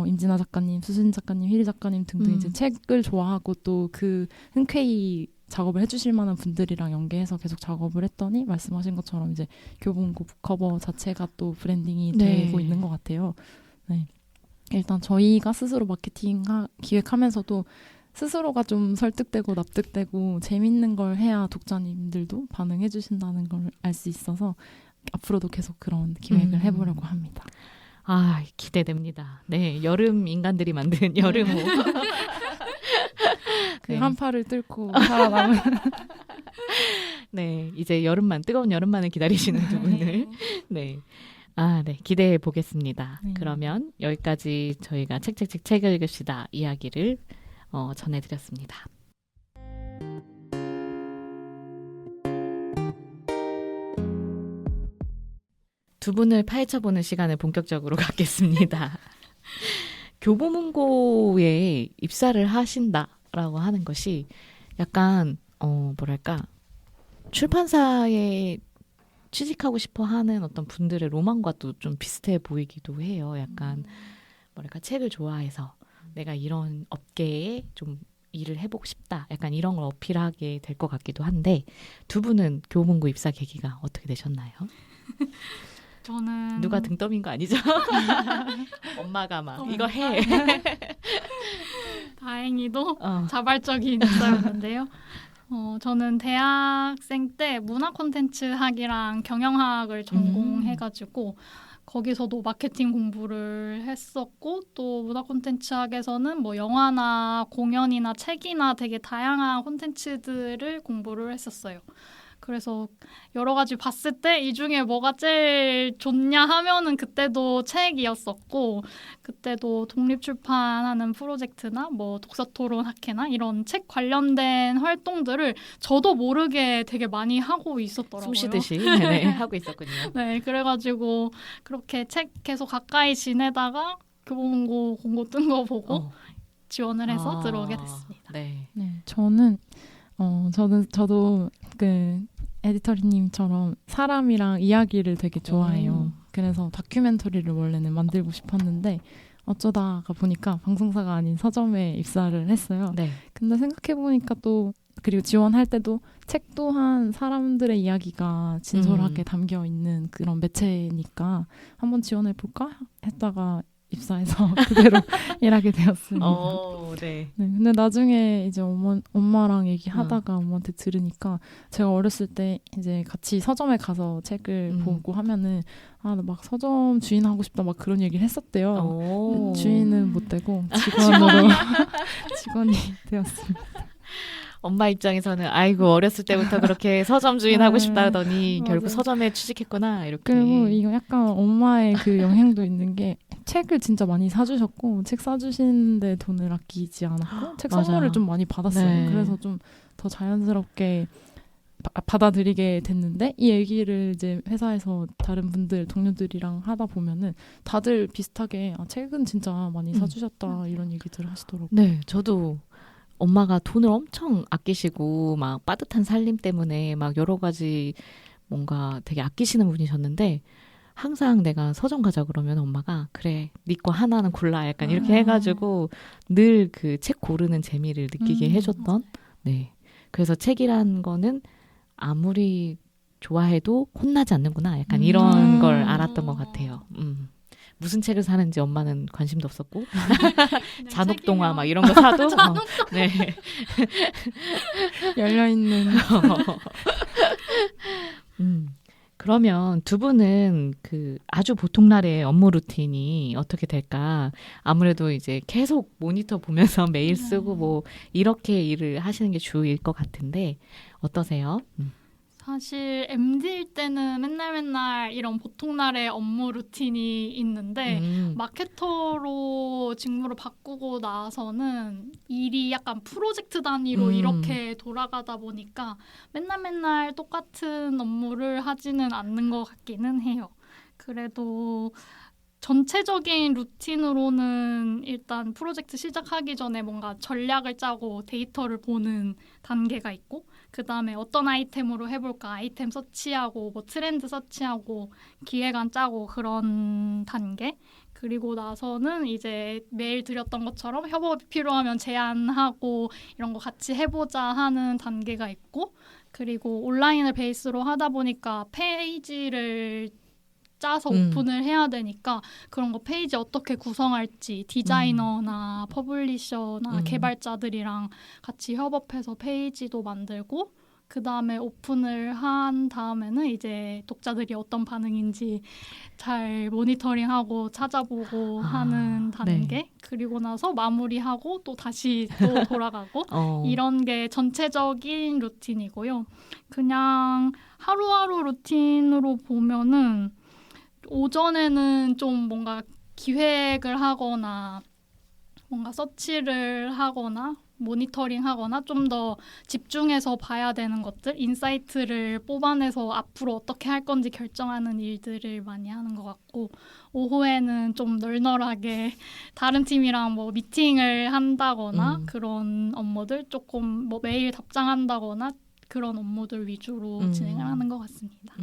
임진아 작가님, 수진 작가님, 휘리 작가님 등등 이제 책을 좋아하고 또 그 흔쾌히 작업을 해주실 만한 분들이랑 연계해서 계속 작업을 했더니 말씀하신 것처럼 이제 교보문고 북커버 자체가 또 브랜딩이 되고 있는 것 같아요. 네. 일단 저희가 스스로 마케팅 기획하면서도 스스로가 좀 설득되고 납득되고 재밌는 걸 해야 독자님들도 반응해 주신다는 걸 알 수 있어서 앞으로도 계속 그런 기획을 해보려고 합니다. 아, 기대됩니다. 네, 여름 인간들이 만든 여름호. 그 한파를 뚫고 살아남은 네, 이제 뜨거운 여름만을 기다리시는 두 분을. 네. 네. 기대해 보겠습니다. 네. 그러면 여기까지 저희가 책을 읽읍시다 이야기를 전해드렸습니다. 두 분을 파헤쳐보는 시간을 본격적으로 갖겠습니다. 교보문고에 입사를 하신다라고 하는 것이 약간 뭐랄까 출판사에 취직하고 싶어 하는 어떤 분들의 로망과도 좀 비슷해 보이기도 해요. 약간 뭐랄까 책을 좋아해서 내가 이런 업계에 좀 일을 해보고 싶다. 약간 이런 걸 어필하게 될 것 같기도 한데 두 분은 교보문고 입사 계기가 어떻게 되셨나요? 저는 누가 등 떠민 거 아니죠? 엄마가 막 이거 해. 다행히도 자발적인 입사였는데요. 저는 대학생 때 문화 콘텐츠 학이랑 경영학을 전공해가지고 거기서도 마케팅 공부를 했었고 또 문화 콘텐츠 학에서는 뭐 영화나 공연이나 책이나 되게 다양한 콘텐츠들을 공부를 했었어요. 그래서 여러 가지 봤을 때 이 중에 뭐가 제일 좋냐 하면은 그때도 책이었었고 그때도 독립출판하는 프로젝트나 뭐 독서토론 학회나 이런 책 관련된 활동들을 저도 모르게 되게 많이 하고 있었더라고요. 숨쉬듯이 네, 하고 있었군요. 네, 그래가지고 그렇게 책 계속 가까이 지내다가 교보문고 공고 뜬 거 보고 지원을 해서 들어오게 됐습니다. 네. 네, 저도 그 에디터리님처럼 사람이랑 이야기를 되게 좋아해요. 그래서 다큐멘터리를 원래는 만들고 싶었는데 어쩌다가 보니까 방송사가 아닌 서점에 입사를 했어요. 네. 근데 생각해보니까 또 그리고 지원할 때도 책 또한 사람들의 이야기가 진솔하게 담겨 있는 그런 매체니까 한번 지원해볼까 했다가 입사해서 그대로 일하게 되었습니다. 네. 네, 근데 나중에 이제 엄마랑 얘기하다가 엄마한테 들으니까 제가 어렸을 때 이제 같이 서점에 가서 책을 보고 하면은 나 막 서점 주인 하고 싶다 막 그런 얘기를 했었대요. 주인은 못 되고 직원이 되었습니다. 엄마 입장에서는 아이고 어렸을 때부터 그렇게 서점 주인 하고 싶다 하더니 결국 서점에 취직했구나 이렇게. 그리고 이거 약간 엄마의 그 영향도 있는 게 책을 진짜 많이 사주셨고 책 사주시는데 돈을 아끼지 않았고 책 선물을 좀 많이 받았어요. 네. 그래서 좀 더 자연스럽게 받아들이게 됐는데 이 얘기를 이제 회사에서 다른 분들 동료들이랑 하다 보면은 다들 비슷하게 책은 진짜 많이 사주셨다 이런 얘기들을 하시더라고요. 네, 저도 엄마가 돈을 엄청 아끼시고 막 빠듯한 살림 때문에 막 여러 가지 뭔가 되게 아끼시는 분이셨는데 항상 내가 서점 가자 그러면 엄마가 그래 네 거 하나는 골라 약간 이렇게 해가지고 늘 그 책 고르는 재미를 느끼게 해줬던. 네, 그래서 책이란 거는 아무리 좋아해도 혼나지 않는구나 약간 이런 걸 알았던 것 같아요. 무슨 책을 사는지 엄마는 관심도 없었고 잔혹동화 막 이런 거 사도 네. 열려있는 그러면 두 분은 그 아주 보통 날의 업무 루틴이 어떻게 될까? 아무래도 이제 계속 모니터 보면서 메일 쓰고 뭐 이렇게 일을 하시는 게 주일 것 같은데 어떠세요? 사실 MD일 때는 맨날 이런 보통 날의 업무 루틴이 있는데 마케터로 직무를 바꾸고 나서는 일이 약간 프로젝트 단위로 이렇게 돌아가다 보니까 맨날 똑같은 업무를 하지는 않는 것 같기는 해요. 그래도 전체적인 루틴으로는 일단 프로젝트 시작하기 전에 뭔가 전략을 짜고 데이터를 보는 단계가 있고 그 다음에 어떤 아이템으로 해볼까 아이템 서치하고 뭐 트렌드 서치하고 기획안 짜고 그런 단계 그리고 나서는 이제 매일 드렸던 것처럼 협업이 필요하면 제안하고 이런 거 같이 해보자 하는 단계가 있고 그리고 온라인을 베이스로 하다 보니까 페이지를 짜서 오픈을 해야 되니까 그런 거 페이지 어떻게 구성할지 디자이너나 퍼블리셔나 개발자들이랑 같이 협업해서 페이지도 만들고 그 다음에 오픈을 한 다음에는 이제 독자들이 어떤 반응인지 잘 모니터링하고 찾아보고 하는 단계 네. 그리고 나서 마무리하고 또 다시 또 돌아가고 이런 게 전체적인 루틴이고요. 그냥 하루하루 루틴으로 보면은 오전에는 좀 뭔가 기획을 하거나 뭔가 서치를 하거나 모니터링 하거나 좀 더 집중해서 봐야 되는 것들, 인사이트를 뽑아내서 앞으로 어떻게 할 건지 결정하는 일들을 많이 하는 것 같고, 오후에는 좀 널널하게 다른 팀이랑 뭐 미팅을 한다거나 그런 업무들, 조금 뭐 메일 답장한다거나 그런 업무들 위주로 진행을 하는 것 같습니다.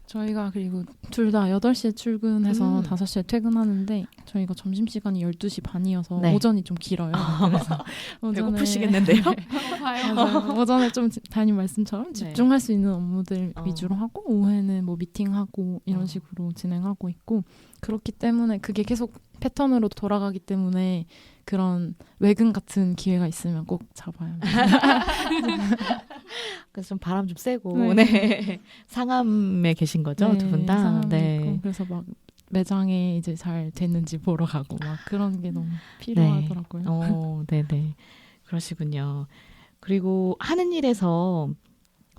저희가 그리고 둘 다 8시에 출근해서 5시에 퇴근하는데 저희가 점심시간이 12시 반이어서 네. 오전이 좀 길어요. 그래서 배고프시겠는데요? 봐요. 맞아요. 오전에 좀 다님 말씀처럼 집중할 수 있는 업무들 위주로 하고 오후에는 뭐 미팅하고 이런 식으로 진행하고 있고 그렇기 때문에 그게 계속 패턴으로 돌아가기 때문에 그런 외근 같은 기회가 있으면 꼭 잡아야 합니다. 그래서 좀 바람 좀 쐬고 네. 네. 상암에 계신 거죠, 두 분 다. 상암에 있고 그래서 막 매장에 이제 잘 됐는지 보러 가고 막 그런 게 너무 필요하더라고요. 네네. 그러시군요. 그리고 하는 일에서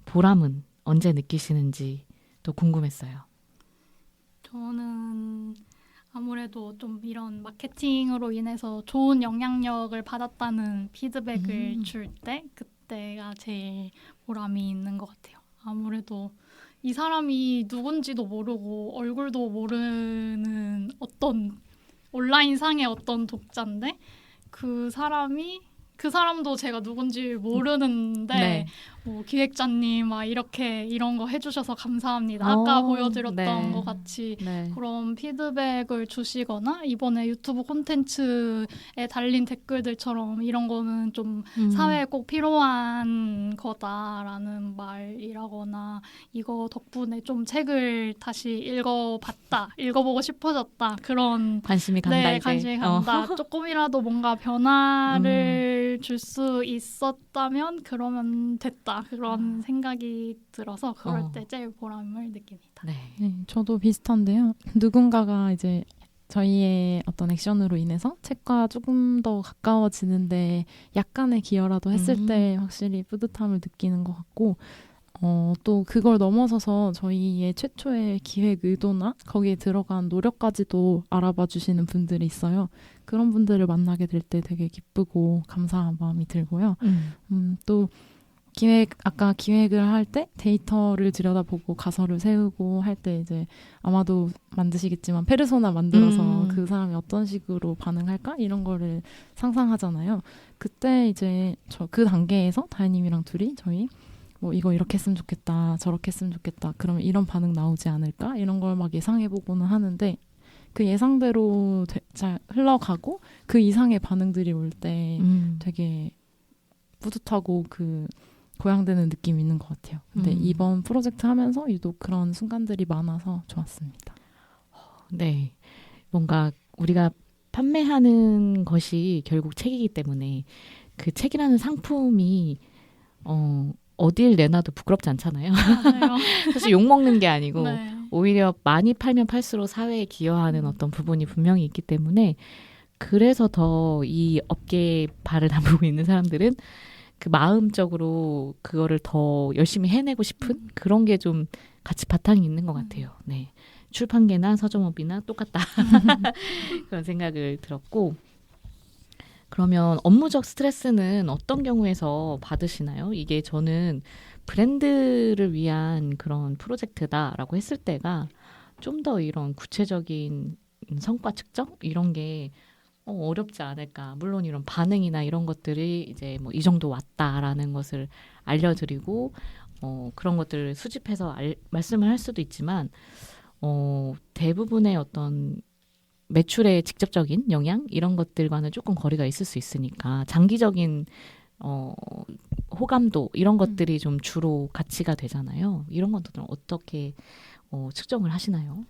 보람은 언제 느끼시는지 또 궁금했어요. 저는 아무래도 좀 이런 마케팅으로 인해서 좋은 영향력을 받았다는 피드백을 줄 때 그때가 제일 보람이 있는 것 같아요. 아무래도 이 사람이 누군지도 모르고 얼굴도 모르는 어떤 온라인상의 어떤 독자인데 그 사람도 제가 누군지 모르는데 네. 뭐 기획자님 막 이렇게 이런 거 해주셔서 감사합니다. 아까 보여드렸던 네. 것 같이 네. 그런 피드백을 주시거나 이번에 유튜브 콘텐츠에 달린 댓글들처럼 이런 거는 좀 사회에 꼭 필요한 거다라는 말이라거나 이거 덕분에 좀 책을 다시 읽어보고 싶어졌다 그런 관심이 간다 네, 이제. 관심이 간다. 조금이라도 뭔가 변화를 줄 수 있었다면 그러면 됐다. 그런 생각이 들어서 그럴 때 제일 보람을 느낍니다. 네. 네, 저도 비슷한데요. 누군가가 이제 저희의 어떤 액션으로 인해서 책과 조금 더 가까워지는데 약간의 기여라도 했을 때 확실히 뿌듯함을 느끼는 것 같고 또 그걸 넘어서서 저희의 최초의 기획 의도나 거기에 들어간 노력까지도 알아봐 주시는 분들이 있어요. 그런 분들을 만나게 될 때 되게 기쁘고 감사한 마음이 들고요. 또 아까 기획을 할 때 데이터를 들여다보고 가설을 세우고 할 때 이제 아마도 만드시겠지만 페르소나 만들어서 그 사람이 어떤 식으로 반응할까? 이런 거를 상상하잖아요. 그때 이제 그 단계에서 다혜님이랑 둘이 저희 뭐 이거 이렇게 했으면 좋겠다, 저렇게 했으면 좋겠다, 그러면 이런 반응 나오지 않을까? 이런 걸 막 예상해보고는 하는데 그 예상대로 잘 흘러가고 그 이상의 반응들이 올 때 되게 뿌듯하고 고양되는 느낌이 있는 것 같아요. 근데 이번 프로젝트 하면서 유독 그런 순간들이 많아서 좋았습니다. 네. 뭔가 우리가 판매하는 것이 결국 책이기 때문에 그 책이라는 상품이 어딜 내놔도 부끄럽지 않잖아요. 맞아요. 사실 욕먹는 게 아니고 네. 오히려 많이 팔면 팔수록 사회에 기여하는 어떤 부분이 분명히 있기 때문에 그래서 더 이 업계에 발을 담그고 있는 사람들은 그 마음적으로 그거를 더 열심히 해내고 싶은 그런 게 좀 같이 바탕이 있는 것 같아요. 네. 출판계나 서점업이나 똑같다. 그런 생각을 들었고 그러면 업무적 스트레스는 어떤 경우에서 받으시나요? 이게 저는 브랜드를 위한 그런 프로젝트다라고 했을 때가 좀 더 이런 구체적인 성과 측정 이런 게 어렵지 않을까. 물론 이런 반응이나 이런 것들이 이제 뭐 이 정도 왔다라는 것을 알려드리고 그런 것들을 수집해서 말씀을 할 수도 있지만 대부분의 어떤 매출의 직접적인 영향 이런 것들과는 조금 거리가 있을 수 있으니까 장기적인 호감도 이런 것들이 좀 주로 가치가 되잖아요. 이런 것들은 어떻게 측정을 하시나요?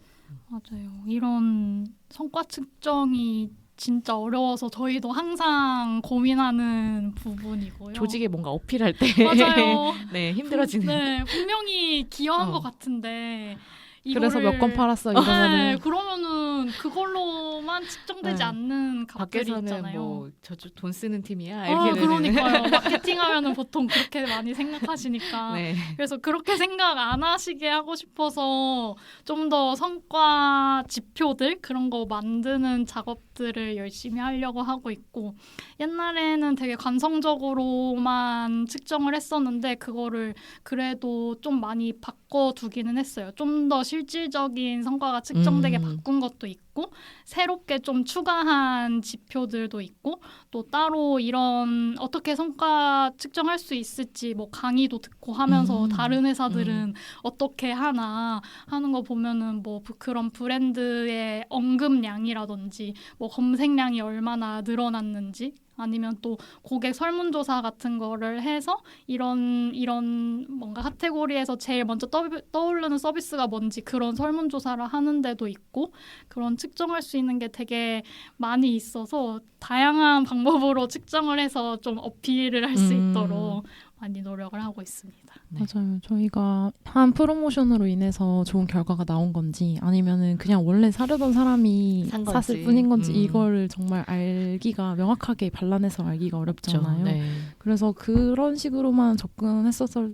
맞아요. 이런 성과 측정이 진짜 어려워서 저희도 항상 고민하는 부분이고요. 조직에 뭔가 어필할 때 맞아요. 네, 힘들어지는. 네, 분명히 기여한 것 같은데 그래서 몇 권 팔았어 이러면은 네, 그러면은 그걸로만 측정되지 네. 않는 값들이 밖에서는 있잖아요. 뭐 저쪽 돈 쓰는 팀이야 이렇게 그러니까요. 마케팅하면은 보통 그렇게 많이 생각하시니까. 네. 그래서 그렇게 생각 안 하시게 하고 싶어서 좀 더 성과 지표들 그런 거 만드는 작업들을 열심히 하려고 하고 있고, 옛날에는 되게 관성적으로만 측정을 했었는데 그거를 그래도 좀 많이 바꿔두기는 했어요. 좀 더 실질적인 성과가 측정되게 바꾼 것도 있고, 새롭게 좀 추가한 지표들도 있고, 또 따로 이런 어떻게 성과 측정할 수 있을지 뭐 강의도 듣고 하면서 다른 회사들은 어떻게 하나 하는 거 보면은 뭐 그런 브랜드의 언급량이라든지 뭐 검색량이 얼마나 늘어났는지, 아니면 또 고객 설문조사 같은 거를 해서 이런 뭔가 카테고리에서 제일 먼저 떠오르는 서비스가 뭔지 그런 설문조사를 하는 데도 있고, 그런 측정할 수 있는 게 되게 많이 있어서 다양한 방법으로 측정을 해서 좀 어필을 할 수 있도록 많이 노력을 하고 있습니다. 네. 맞아요. 저희가 한 프로모션으로 인해서 좋은 결과가 나온 건지 아니면은 그냥 원래 사려던 사람이 산 건지. 샀을 뿐인 건지 이거를 정말 알기가 명확하게 발라내서 알기가 어렵잖아요. 네. 그래서 그런 식으로만 접근했을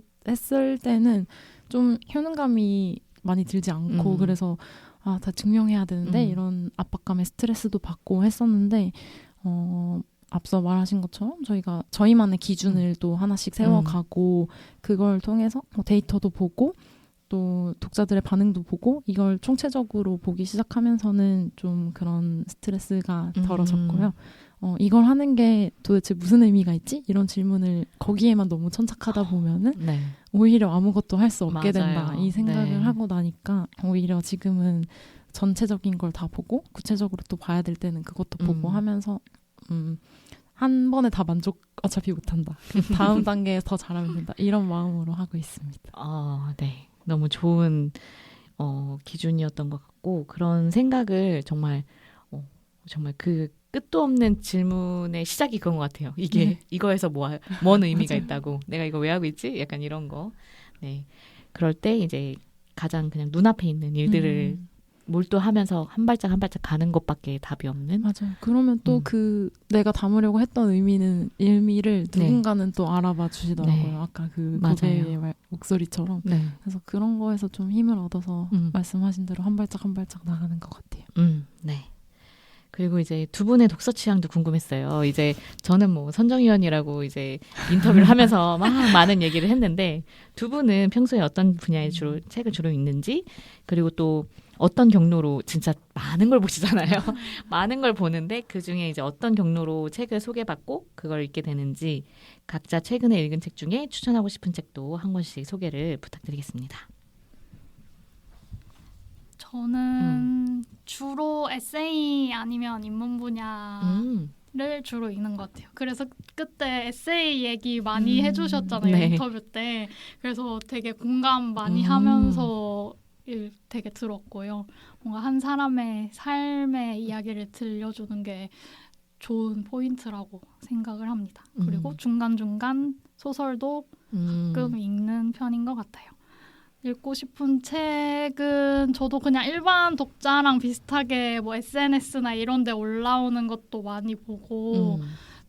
때는 좀 효능감이 많이 들지 않고 그래서 다 증명해야 되는데 이런 압박감에 스트레스도 받고 했었는데 앞서 말하신 것처럼 저희가 저희만의 기준을 또 하나씩 세워가고 그걸 통해서 뭐 데이터도 보고 또 독자들의 반응도 보고 이걸 총체적으로 보기 시작하면서는 좀 그런 스트레스가 덜어졌고요. 이걸 하는 게 도대체 무슨 의미가 있지? 이런 질문을 거기에만 너무 천착하다 보면은 네. 오히려 아무것도 할 수 없게 맞아요. 된다. 이 생각을 네. 하고 나니까 오히려 지금은 전체적인 걸 다 보고 구체적으로 또 봐야 될 때는 그것도 보고 하면서 한 번에 다 만족 어차피 못한다. 다음 단계에 더 잘하면 된다. 이런 마음으로 하고 있습니다. 네. 너무 좋은 기준이었던 것 같고 그런 생각을 정말 그 끝도 없는 질문의 시작이 그런 것 같아요. 이게 이거에서 뭔 의미가 있다고 내가 이거 왜 하고 있지? 약간 이런 거. 네. 그럴 때 이제 가장 그냥 눈앞에 있는 일들을 몰두하면서 한 발짝 한 발짝 가는 것밖에 답이 없는. 맞아요. 그러면 또 내가 담으려고 했던 의미를 누군가는 또 알아봐 주시더라고요. 네. 아까 그 맞아요. 고객의 목소리처럼. 네. 그래서 그런 거에서 좀 힘을 얻어서 말씀하신 대로 한 발짝 한 발짝 나가는 것 같아요. 네. 그리고 이제 두 분의 독서 취향도 궁금했어요. 이제 저는 뭐 선정위원이라고 이제 인터뷰를 하면서 막 많은 얘기를 했는데 두 분은 평소에 어떤 분야의 책을 주로 읽는지, 그리고 또 어떤 경로로 진짜 많은 걸 보시잖아요. 많은 걸 보는데 그 중에 이제 어떤 경로로 책을 소개받고 그걸 읽게 되는지 각자 최근에 읽은 책 중에 추천하고 싶은 책도 한 권씩 소개를 부탁드리겠습니다. 저는 주로 에세이 아니면 인문 분야를 주로 읽는 것 같아요. 그래서 그때 에세이 얘기 많이 해주셨잖아요. 네. 인터뷰 때. 그래서 되게 공감 많이 하면서 되게 들었고요. 뭔가 한 사람의 삶의 이야기를 들려주는 게 좋은 포인트라고 생각을 합니다. 그리고 중간중간 소설도 가끔 읽는 편인 것 같아요. 읽고 싶은 책은 저도 그냥 일반 독자랑 비슷하게 뭐 SNS나 이런 데 올라오는 것도 많이 보고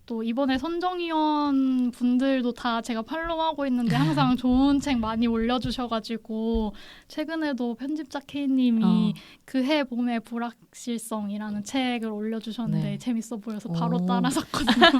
또 이번에 선정위원 분들도 다 제가 팔로우하고 있는데 항상 좋은 책 많이 올려주셔가지고 최근에도 편집자 K님이 그해 봄의 불확실성이라는 책을 올려주셨는데 네. 재밌어 보여서 바로 따라 샀거든요.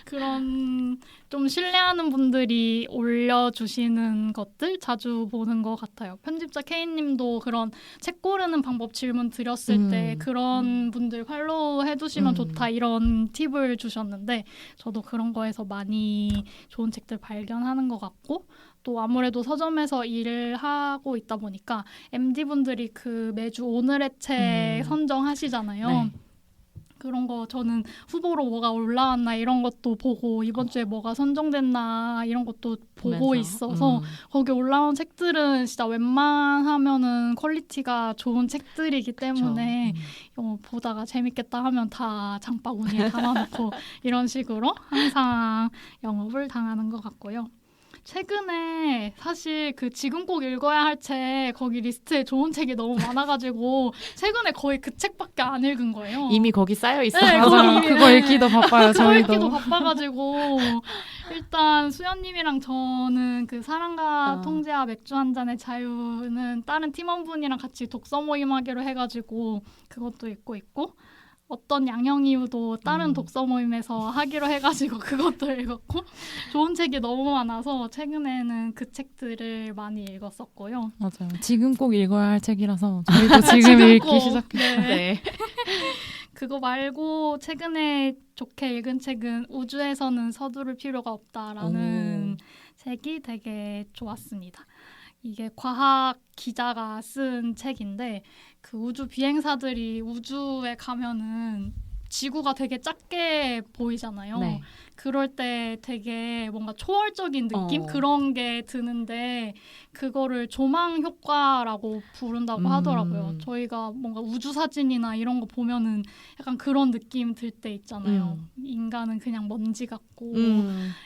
그런 좀 신뢰하는 분들이 올려주시는 것들 자주 보는 것 같아요. 편집자 K님도 그런 책 고르는 방법 질문 드렸을 때 그런 분들 팔로우 해두시면 좋다 이런 팁을 주셨는데 저도 그런 거에서 많이 좋은 책들 발견하는 것 같고, 또 아무래도 서점에서 일을 하고 있다 보니까 MD분들이 그 매주 오늘의 책 선정하시잖아요. 네. 그런 거 저는 후보로 뭐가 올라왔나 이런 것도 보고 이번 주에 뭐가 선정됐나 이런 것도 보고 있어서 거기 올라온 책들은 진짜 웬만하면은 퀄리티가 좋은 책들이기 때문에 보다가 재밌겠다 하면 다 장바구니에 담아놓고 이런 식으로 항상 영업을 당하는 것 같고요. 최근에 사실 그 지금 꼭 읽어야 할 책 거기 리스트에 좋은 책이 너무 많아가지고 최근에 거의 그 책밖에 안 읽은 거예요. 이미 거기 쌓여 있어요. 네, 맞아요. 거기 그거 읽기도 바빠요. 그거 읽기도 저희도. 바빠가지고 일단 수연님이랑 저는 그 사랑과 어. 통제와 맥주 한 잔의 자유는 다른 팀원분이랑 같이 독서 모임 하기로 해가지고 그것도 읽고 있고 어떤 양형 이유도 다른 독서 모임에서 하기로 해가지고 그것도 읽었고 좋은 책이 너무 많아서 최근에는 그 책들을 많이 읽었었고요. 맞아요. 지금 꼭 읽어야 할 책이라서 저희도 지금 읽기 꼭, 시작해요. 네. 네. 그거 말고 최근에 좋게 읽은 책은 우주에서는 서두를 필요가 없다라는 책이 되게 좋았습니다. 이게 과학 기자가 쓴 책인데 그 우주 비행사들이 우주에 가면은 지구가 되게 작게 보이잖아요. 네. 그럴 때 되게 뭔가 초월적인 느낌? 그런 게 드는데 그거를 조망 효과라고 부른다고 하더라고요. 저희가 뭔가 우주 사진이나 이런 거 보면은 약간 그런 느낌 들 때 있잖아요. 인간은 그냥 먼지 같고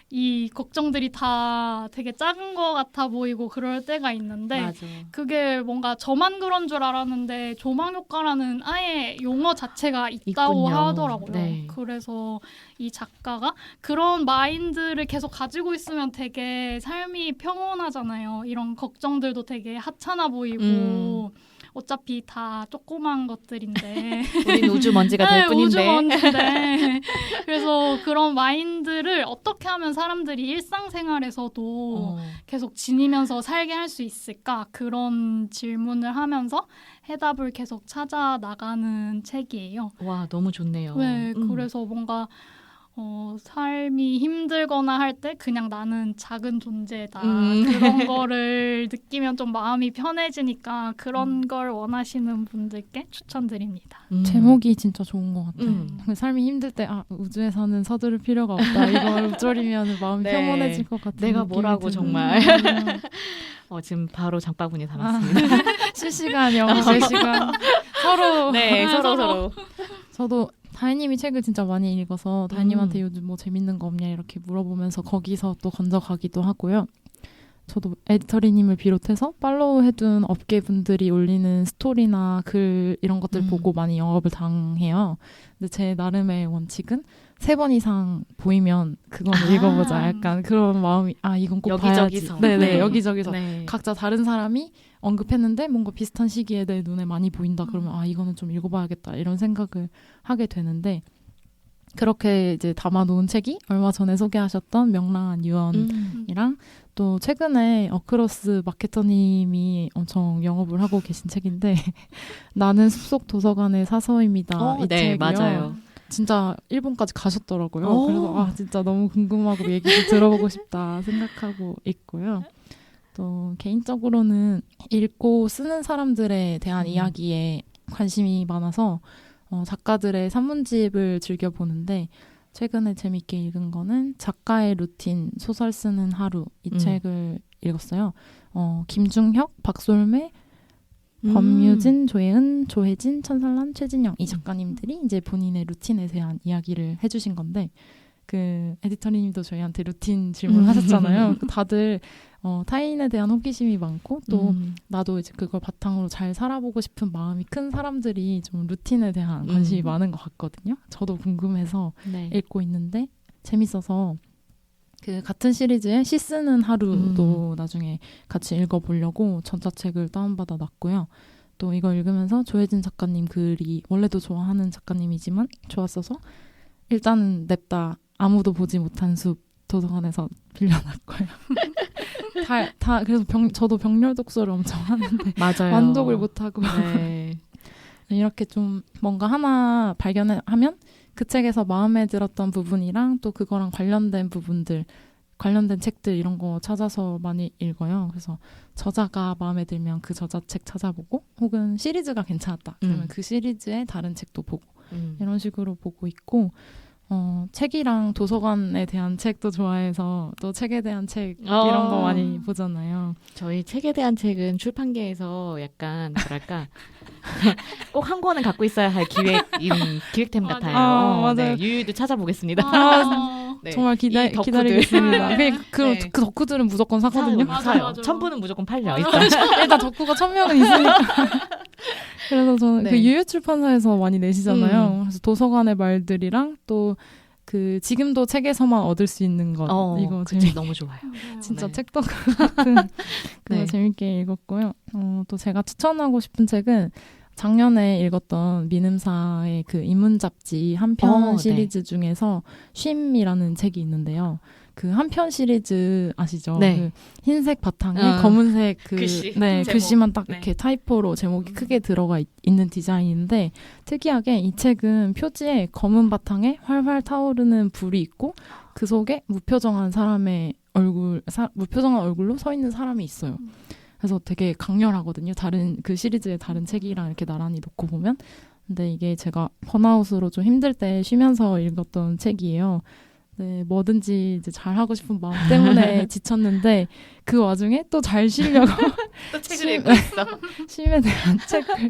이 걱정들이 다 되게 작은 거 같아 보이고 그럴 때가 있는데 맞아. 그게 뭔가 저만 그런 줄 알았는데 조망 효과라는 아예 용어 자체가 있다고 있군요. 하더라고요. 네. 그래서 이 작가가 그런 마인드를 계속 가지고 있으면 되게 삶이 평온하잖아요. 이런 걱정들도 되게 하찮아 보이고 어차피 다 조그만 것들인데 우린 우주 먼지가 될 네, 뿐인데. 우주 먼지인데 그래서 그런 마인드를 어떻게 하면 사람들이 일상생활에서도 계속 지니면서 살게 할 수 있을까? 그런 질문을 하면서 해답을 계속 찾아 나가는 책이에요. 와, 너무 좋네요. 네, 그래서 뭔가 삶이 힘들거나 할 때 그냥 나는 작은 존재다. 그런 거를 느끼면 좀 마음이 편해지니까 그런 걸 원하시는 분들께 추천드립니다. 제목이 진짜 좋은 것 같아요. 음. 그 삶이 힘들 때 우주에서는 서두를 필요가 없다. 이걸 읊조리면 마음이 네. 평온해질 것 같은 내가 느낌이 뭐라고 드는. 정말. 지금 바로 장바구니에 담았습니다. 실시간 영어 실시간 서로 네, 서로. 저도 다혜님이 책을 진짜 많이 읽어서 다혜님한테 요즘 뭐 재밌는 거 없냐 이렇게 물어보면서 거기서 또 건져가기도 하고요. 저도 에디터리님을 비롯해서 팔로우 해둔 업계분들이 올리는 스토리나 글 이런 것들 보고 많이 영업을 당해요. 근데 제 나름의 원칙은 3번 이상 보이면 그건 읽어보자. 약간 그런 마음이 이건 꼭 여기저기서. 봐야지. 네네 네. 여기저기서. 네. 각자 다른 사람이 언급했는데 뭔가 비슷한 시기에 내 눈에 많이 보인다 그러면 이거는 좀 읽어봐야겠다 이런 생각을 하게 되는데 그렇게 이제 담아놓은 책이 얼마 전에 소개하셨던 명랑한 유언이랑 또 최근에 어크로스 마케터님이 엄청 영업을 하고 계신 책인데 나는 숲속 도서관의 사서입니다. 이 네, 책이요. 맞아요. 진짜 일본까지 가셨더라고요. 오. 그래서 진짜 너무 궁금하고 얘기도 들어보고 싶다 생각하고 있고요. 또 개인적으로는 읽고 쓰는 사람들에 대한 이야기에 관심이 많아서 작가들의 산문집을 즐겨보는데 최근에 재밌게 읽은 거는 작가의 루틴, 소설 쓰는 하루 이 책을 읽었어요. 김중혁, 박솔매, 범유진, 조혜은, 조혜진, 천살란, 최진영 이 작가님들이 이제 본인의 루틴에 대한 이야기를 해주신 건데 그 에디터님도 저희한테 루틴 질문하셨잖아요. 다들 타인에 대한 호기심이 많고 또 나도 이제 그걸 바탕으로 잘 살아보고 싶은 마음이 큰 사람들이 좀 루틴에 대한 관심이 많은 것 같거든요. 저도 궁금해서 읽고 있는데 재밌어서 그 같은 시리즈의 시 쓰는 하루도 나중에 같이 읽어보려고 전자책을 다운받아 놨고요. 또 이거 읽으면서 조혜진 작가님 글이 원래도 좋아하는 작가님이지만 좋았어서 일단은 냅다 아무도 보지 못한 숲 도서관에서 빌려놨고요. 그래서 저도 병렬 독서를 엄청 하는데 맞아요. 만족을 못하고 네. 이렇게 좀 뭔가 하나 발견하면 그 책에서 마음에 들었던 부분이랑 또 그거랑 관련된 부분들 관련된 책들 이런 거 찾아서 많이 읽어요. 그래서 저자가 마음에 들면 그 저자 책 찾아보고 혹은 시리즈가 괜찮았다. 그러면 그 시리즈의 다른 책도 보고 이런 식으로 보고 있고 책이랑 도서관에 대한 책도 좋아해서 또 책에 대한 책 이런 거 많이 보잖아요. 저희 책에 대한 책은 출판계에서 약간 뭐랄까 꼭 한 권은 갖고 있어야 할 기획템 같아요. 맞아요. 네, 유유도 찾아보겠습니다. 네. 정말 이 덕후들. 기다리겠습니다. 네. 그 덕후들은 무조건 사거든요. 맞아. 1000부는 무조건 팔려. 일단 덕후가 1000명은 있으니까. 그래서 저는 네. 그 유유출판사에서 많이 내시잖아요. 그래서 도서관의 말들이랑 또 그 지금도 책에서만 얻을 수 있는 것 이거 그치, 너무 좋아요. 진짜 네. 책도 같은 그거 네. 재밌게 읽었고요. 또 제가 추천하고 싶은 책은 작년에 읽었던 민음사의 그 인문 잡지 한 편 시리즈 중에서 쉼이라는 책이 있는데요. 그 한 편 시리즈 아시죠? 네. 그 흰색 바탕에 검은색 글씨, 네, 제목. 글씨만 딱 네. 이렇게 타이포로 제목이 크게 들어가 있는 디자인인데 특이하게 이 책은 표지에 검은 바탕에 활활 타오르는 불이 있고 그 속에 무표정한 사람의 무표정한 얼굴로 서 있는 사람이 있어요. 그래서 되게 강렬하거든요. 다른 그 시리즈의 다른 책이랑 이렇게 나란히 놓고 보면. 근데 이게 제가 번아웃으로 좀 힘들 때 쉬면서 읽었던 책이에요. 네, 뭐든지 이제 잘하고 싶은 마음 때문에 지쳤는데 그 와중에 또 잘 쉬려고 또 책을 읽고 있어. 쉼에 대한 책을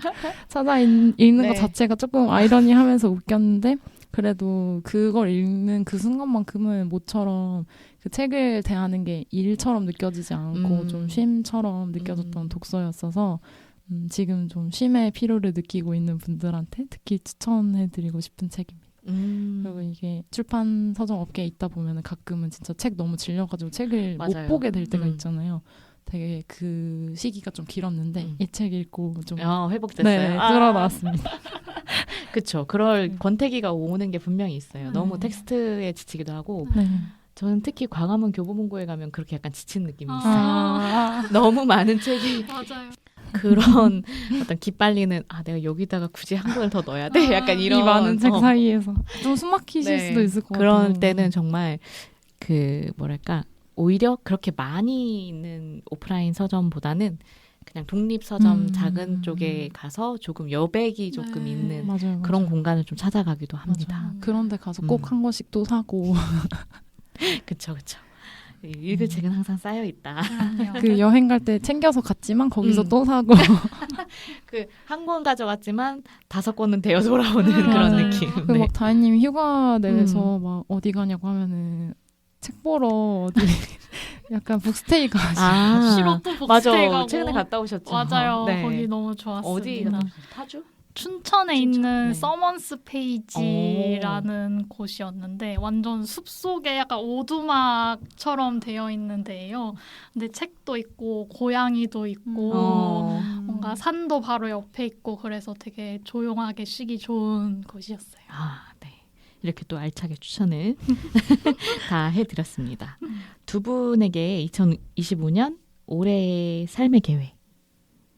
찾아 읽는 네. 것 자체가 조금 아이러니하면서 웃겼는데 그래도 그걸 읽는 그 순간만큼은 모처럼 그 책을 대하는 게 일처럼 느껴지지 않고 좀 쉼처럼 느껴졌던 독서였어서 지금 좀 쉼의 필요를 느끼고 있는 분들한테 특히 추천해드리고 싶은 책입니다. 그리고 이게 출판 서점 업계에 있다 보면 가끔은 진짜 책 너무 질려가지고 책을 맞아요. 못 보게 될 때가 있잖아요. 되게 그 시기가 좀 길었는데 이 책 읽고 좀 회복됐어요. 네, 끌어나왔습니다. 그렇죠. 그럴 권태기가 오는 게 분명히 있어요. 너무 네. 텍스트에 지치기도 하고 네. 저는 특히 광화문 교보문고에 가면 그렇게 약간 지친 느낌이 있어요. 아, 너무 많은 책이 맞아요. 그런 어떤 기빨리는 내가 여기다가 굳이 한 권을 더 넣어야 돼? 약간 이 이런 많은 책 사이에서 좀 숨막히실 네. 수도 있을 것 그럴 같아요. 때는 정말 그 뭐랄까 오히려 그렇게 많이 있는 오프라인 서점보다는 그냥 독립 서점 작은 쪽에 가서 조금 여백이 조금 네. 있는 맞아요, 그런 맞아요. 공간을 좀 찾아가기도 합니다. 맞아요. 그런데 가서 꼭 한 권씩 또 사고 그쵸. 읽을 책은 항상 쌓여 있다. 그 여행 갈 때 챙겨서 갔지만 거기서 또 사고 그 한 권 가져갔지만 5권은 되어 돌아오는 그런 맞아요. 느낌. 그 네. 막 다혜님 휴가 내에서 막 어디 가냐고 하면은 책 보러 어디 약간 북스테이 가시 싫어 또 복스테이 맞아. 가고. 최근에 갔다 오셨죠. 맞아요. 네. 거기 너무 좋았습니다. 어디 갔다 오셨어요? 타주? 춘천에 춘천? 있는 네. 서먼스 페이지라는 곳이었는데 완전 숲속에 약간 오두막처럼 되어 있는 데예요. 근데 책도 있고 고양이도 있고 뭔가 산도 바로 옆에 있고 그래서 되게 조용하게 쉬기 좋은 곳이었어요. 네. 이렇게 또 알차게 추천을 다 해드렸습니다. 두 분에게 2025년 올해의 삶의 계획,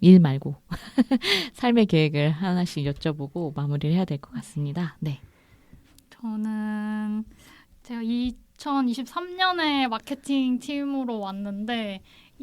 일 말고 삶의 계획을 하나씩 여쭤보고 마무리를 해야 될 것 같습니다. 네. 저는 제가 2023년에 마케팅 팀으로 왔는데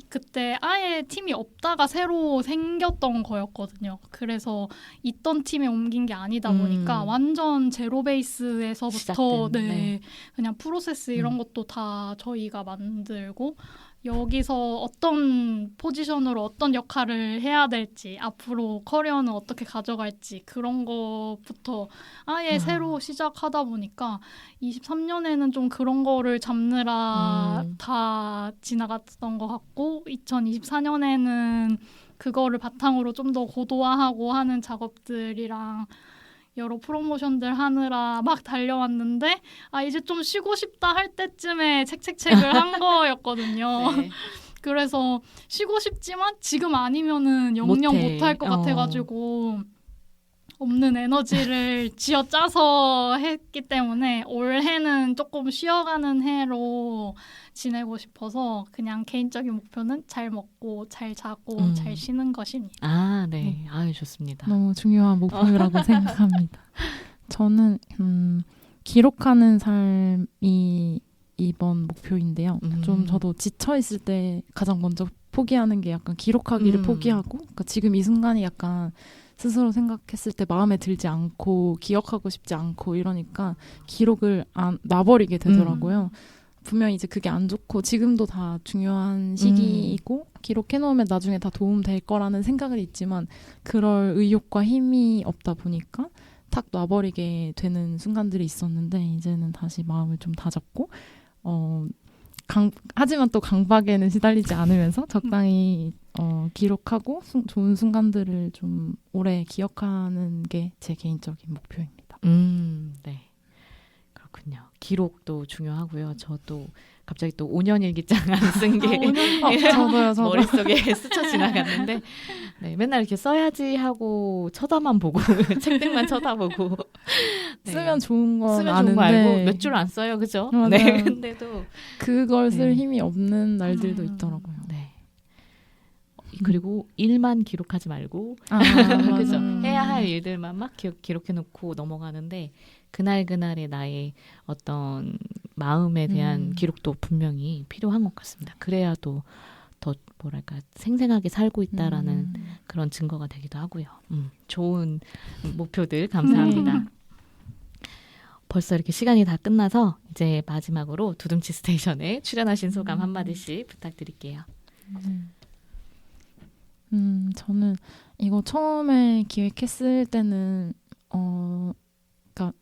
그때 아예 팀이 없다가 새로 생겼던 거였거든요. 그래서 있던 팀에 옮긴 게 아니다 보니까 완전 제로 베이스에서부터 시작된, 그냥 프로세스 이런 것도 다 저희가 만들고 여기서 어떤 포지션으로 어떤 역할을 해야 될지 앞으로 커리어는 어떻게 가져갈지 그런 것부터 아예 새로 시작하다 보니까 23년에는 좀 그런 거를 잡느라 다 지나갔던 것 같고 2024년에는 그거를 바탕으로 좀 더 고도화하고 하는 작업들이랑 여러 프로모션들 하느라 막 달려왔는데 이제 좀 쉬고 싶다 할 때쯤에 책을 한 거였거든요. 네. 그래서 쉬고 싶지만 지금 아니면은 영영 못할 것 같아가지고 없는 에너지를 쥐어짜서 했기 때문에 올해는 조금 쉬어가는 해로 지내고 싶어서 그냥 개인적인 목표는 잘 먹고 잘 자고 잘 쉬는 것입니다. 네. 아유, 좋습니다. 너무 중요한 목표라고 생각합니다. 저는 기록하는 삶이 이번 목표인데요. 좀 저도 지쳐 있을 때 가장 먼저 포기하는 게 약간 기록하기를 포기하고 그러니까 지금 이 순간이 약간 스스로 생각했을 때 마음에 들지 않고 기억하고 싶지 않고 이러니까 기록을 놔버리게 되더라고요. 분명히 이제 그게 안 좋고 지금도 다 중요한 시기이고 기록해놓으면 나중에 다 도움 될 거라는 생각은 있지만 그럴 의욕과 힘이 없다 보니까 탁 놔버리게 되는 순간들이 있었는데 이제는 다시 마음을 좀 다잡고 하지만 또 강박에는 시달리지 않으면서 적당히 기록하고 좋은 순간들을 좀 오래 기억하는 게 제 개인적인 목표입니다. 네. 그렇군요. 기록도 중요하고요. 저도 갑자기 또 5년 일기장 안 쓴 게 저도요. 머릿속에 스쳐 지나갔는데 네, 맨날 이렇게 써야지 하고 쳐다만 보고 책들만 쳐다보고 네. 쓰면 좋은 건 쓰면 좋은 아는데 거 알고 몇 줄 안 써요. 그죠? 맞아요. 네. 근데도 그걸 쓸 네. 힘이 없는 날들도 있더라고요. 네. 그리고 일만 기록하지 말고 그죠? 맞아요. 해야 할 일들만 막 기록해 놓고 넘어가는데 그날의 나의 어떤 마음에 대한 기록도 분명히 필요한 것 같습니다. 그래야 또 더 뭐랄까 생생하게 살고 있다라는 그런 증거가 되기도 하고요. 좋은 목표들 감사합니다. 벌써 이렇게 시간이 다 끝나서 이제 마지막으로 두둠치 스테이션에 출연하신 소감 한마디씩 부탁드릴게요. 저는 이거 처음에 기획했을 때는 그러니까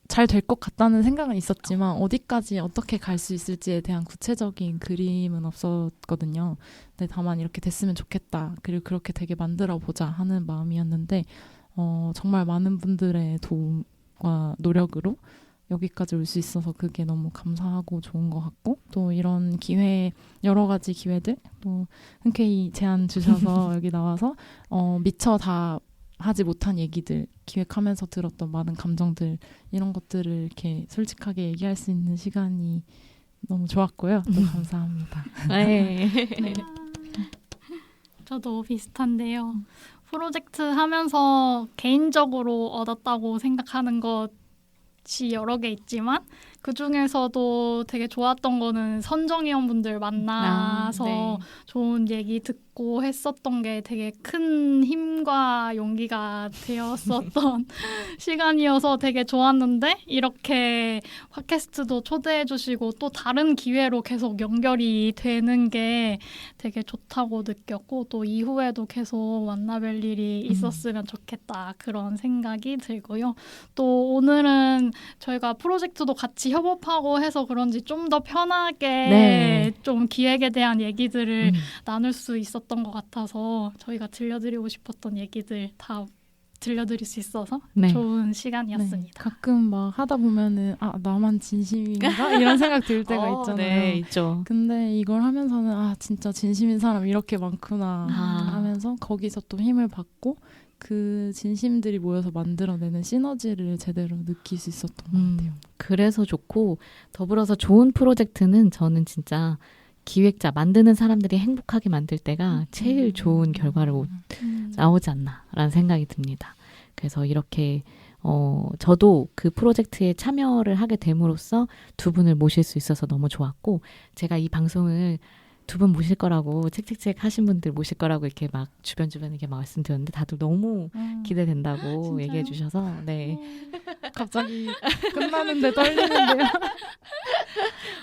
잘 될 것 같다는 생각은 있었지만 어디까지 어떻게 갈 수 있을지에 대한 구체적인 그림은 없었거든요. 근데 다만 이렇게 됐으면 좋겠다. 그리고 그렇게 되게 만들어 보자 하는 마음이었는데 정말 많은 분들의 도움과 노력으로 여기까지 올 수 있어서 그게 너무 감사하고 좋은 것 같고 또 이런 기회 여러 가지 기회들 또 흔쾌히 제안 주셔서 여기 나와서 미처 다 하지 못한 얘기들 기획하면서 들었던 많은 감정들 이런 것들을 이렇게 솔직하게 얘기할 수 있는 시간이 너무 좋았고요. 또 감사합니다. 네. 네. 저도 비슷한데요. 프로젝트 하면서 개인적으로 얻었다고 생각하는 것이 여러 개 있지만 그 중에서도 되게 좋았던 거는 선정위원분들 만나서 네. 좋은 얘기 듣고 했었던 게 되게 큰 힘과 용기가 되었었던 시간이어서 되게 좋았는데 이렇게 팟캐스트도 초대해 주시고 또 다른 기회로 계속 연결이 되는 게 되게 좋다고 느꼈고 또 이후에도 계속 만나뵐 일이 있었으면 좋겠다 그런 생각이 들고요. 또 오늘은 저희가 프로젝트도 같이 협업하고 해서 그런지 좀 더 편하게 네. 좀 기획에 대한 얘기들을 나눌 수 있었던 것 같아서 저희가 들려드리고 싶었던 얘기들 다 들려드릴 수 있어서 네. 좋은 시간이었습니다. 네, 가끔 막 하다 보면은 나만 진심인가 이런 생각 들 때가 있잖아요. 네, 있죠. 근데 이걸 하면서는 진짜 진심인 사람 이렇게 많구나 하면서 거기서 또 힘을 받고 그 진심들이 모여서 만들어내는 시너지를 제대로 느낄 수 있었던 것 같아요. 그래서 좋고 더불어서 좋은 프로젝트는 저는 진짜 기획자 만드는 사람들이 행복하게 만들 때가 제일 좋은 결과를 나오지 않나라는 생각이 듭니다. 그래서 이렇게 저도 그 프로젝트에 참여를 하게 됨으로써 두 분을 모실 수 있어서 너무 좋았고 제가 이 방송을 두 분 모실 거라고 책책책 하신 분들 모실 거라고 이렇게 막 주변 이렇게 말씀드렸는데 다들 너무 기대된다고 진짜요? 얘기해 주셔서 네. 갑자기 끝나는데 떨리는데요.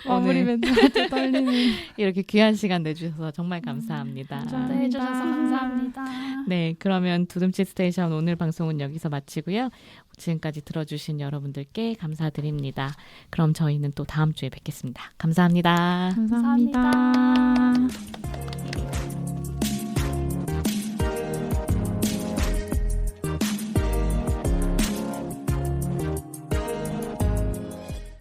마무리 멘트 할 때 떨리는. 이렇게 귀한 시간 내주셔서 정말 감사합니다. 네, 해주셔서 감사합니다. 네, 그러면 두둠치 스테이션 오늘 방송은 여기서 마치고요. 지금까지 들어주신 여러분들께 감사드립니다. 그럼 저희는 또 다음 주에 뵙겠습니다. 감사합니다. 감사합니다.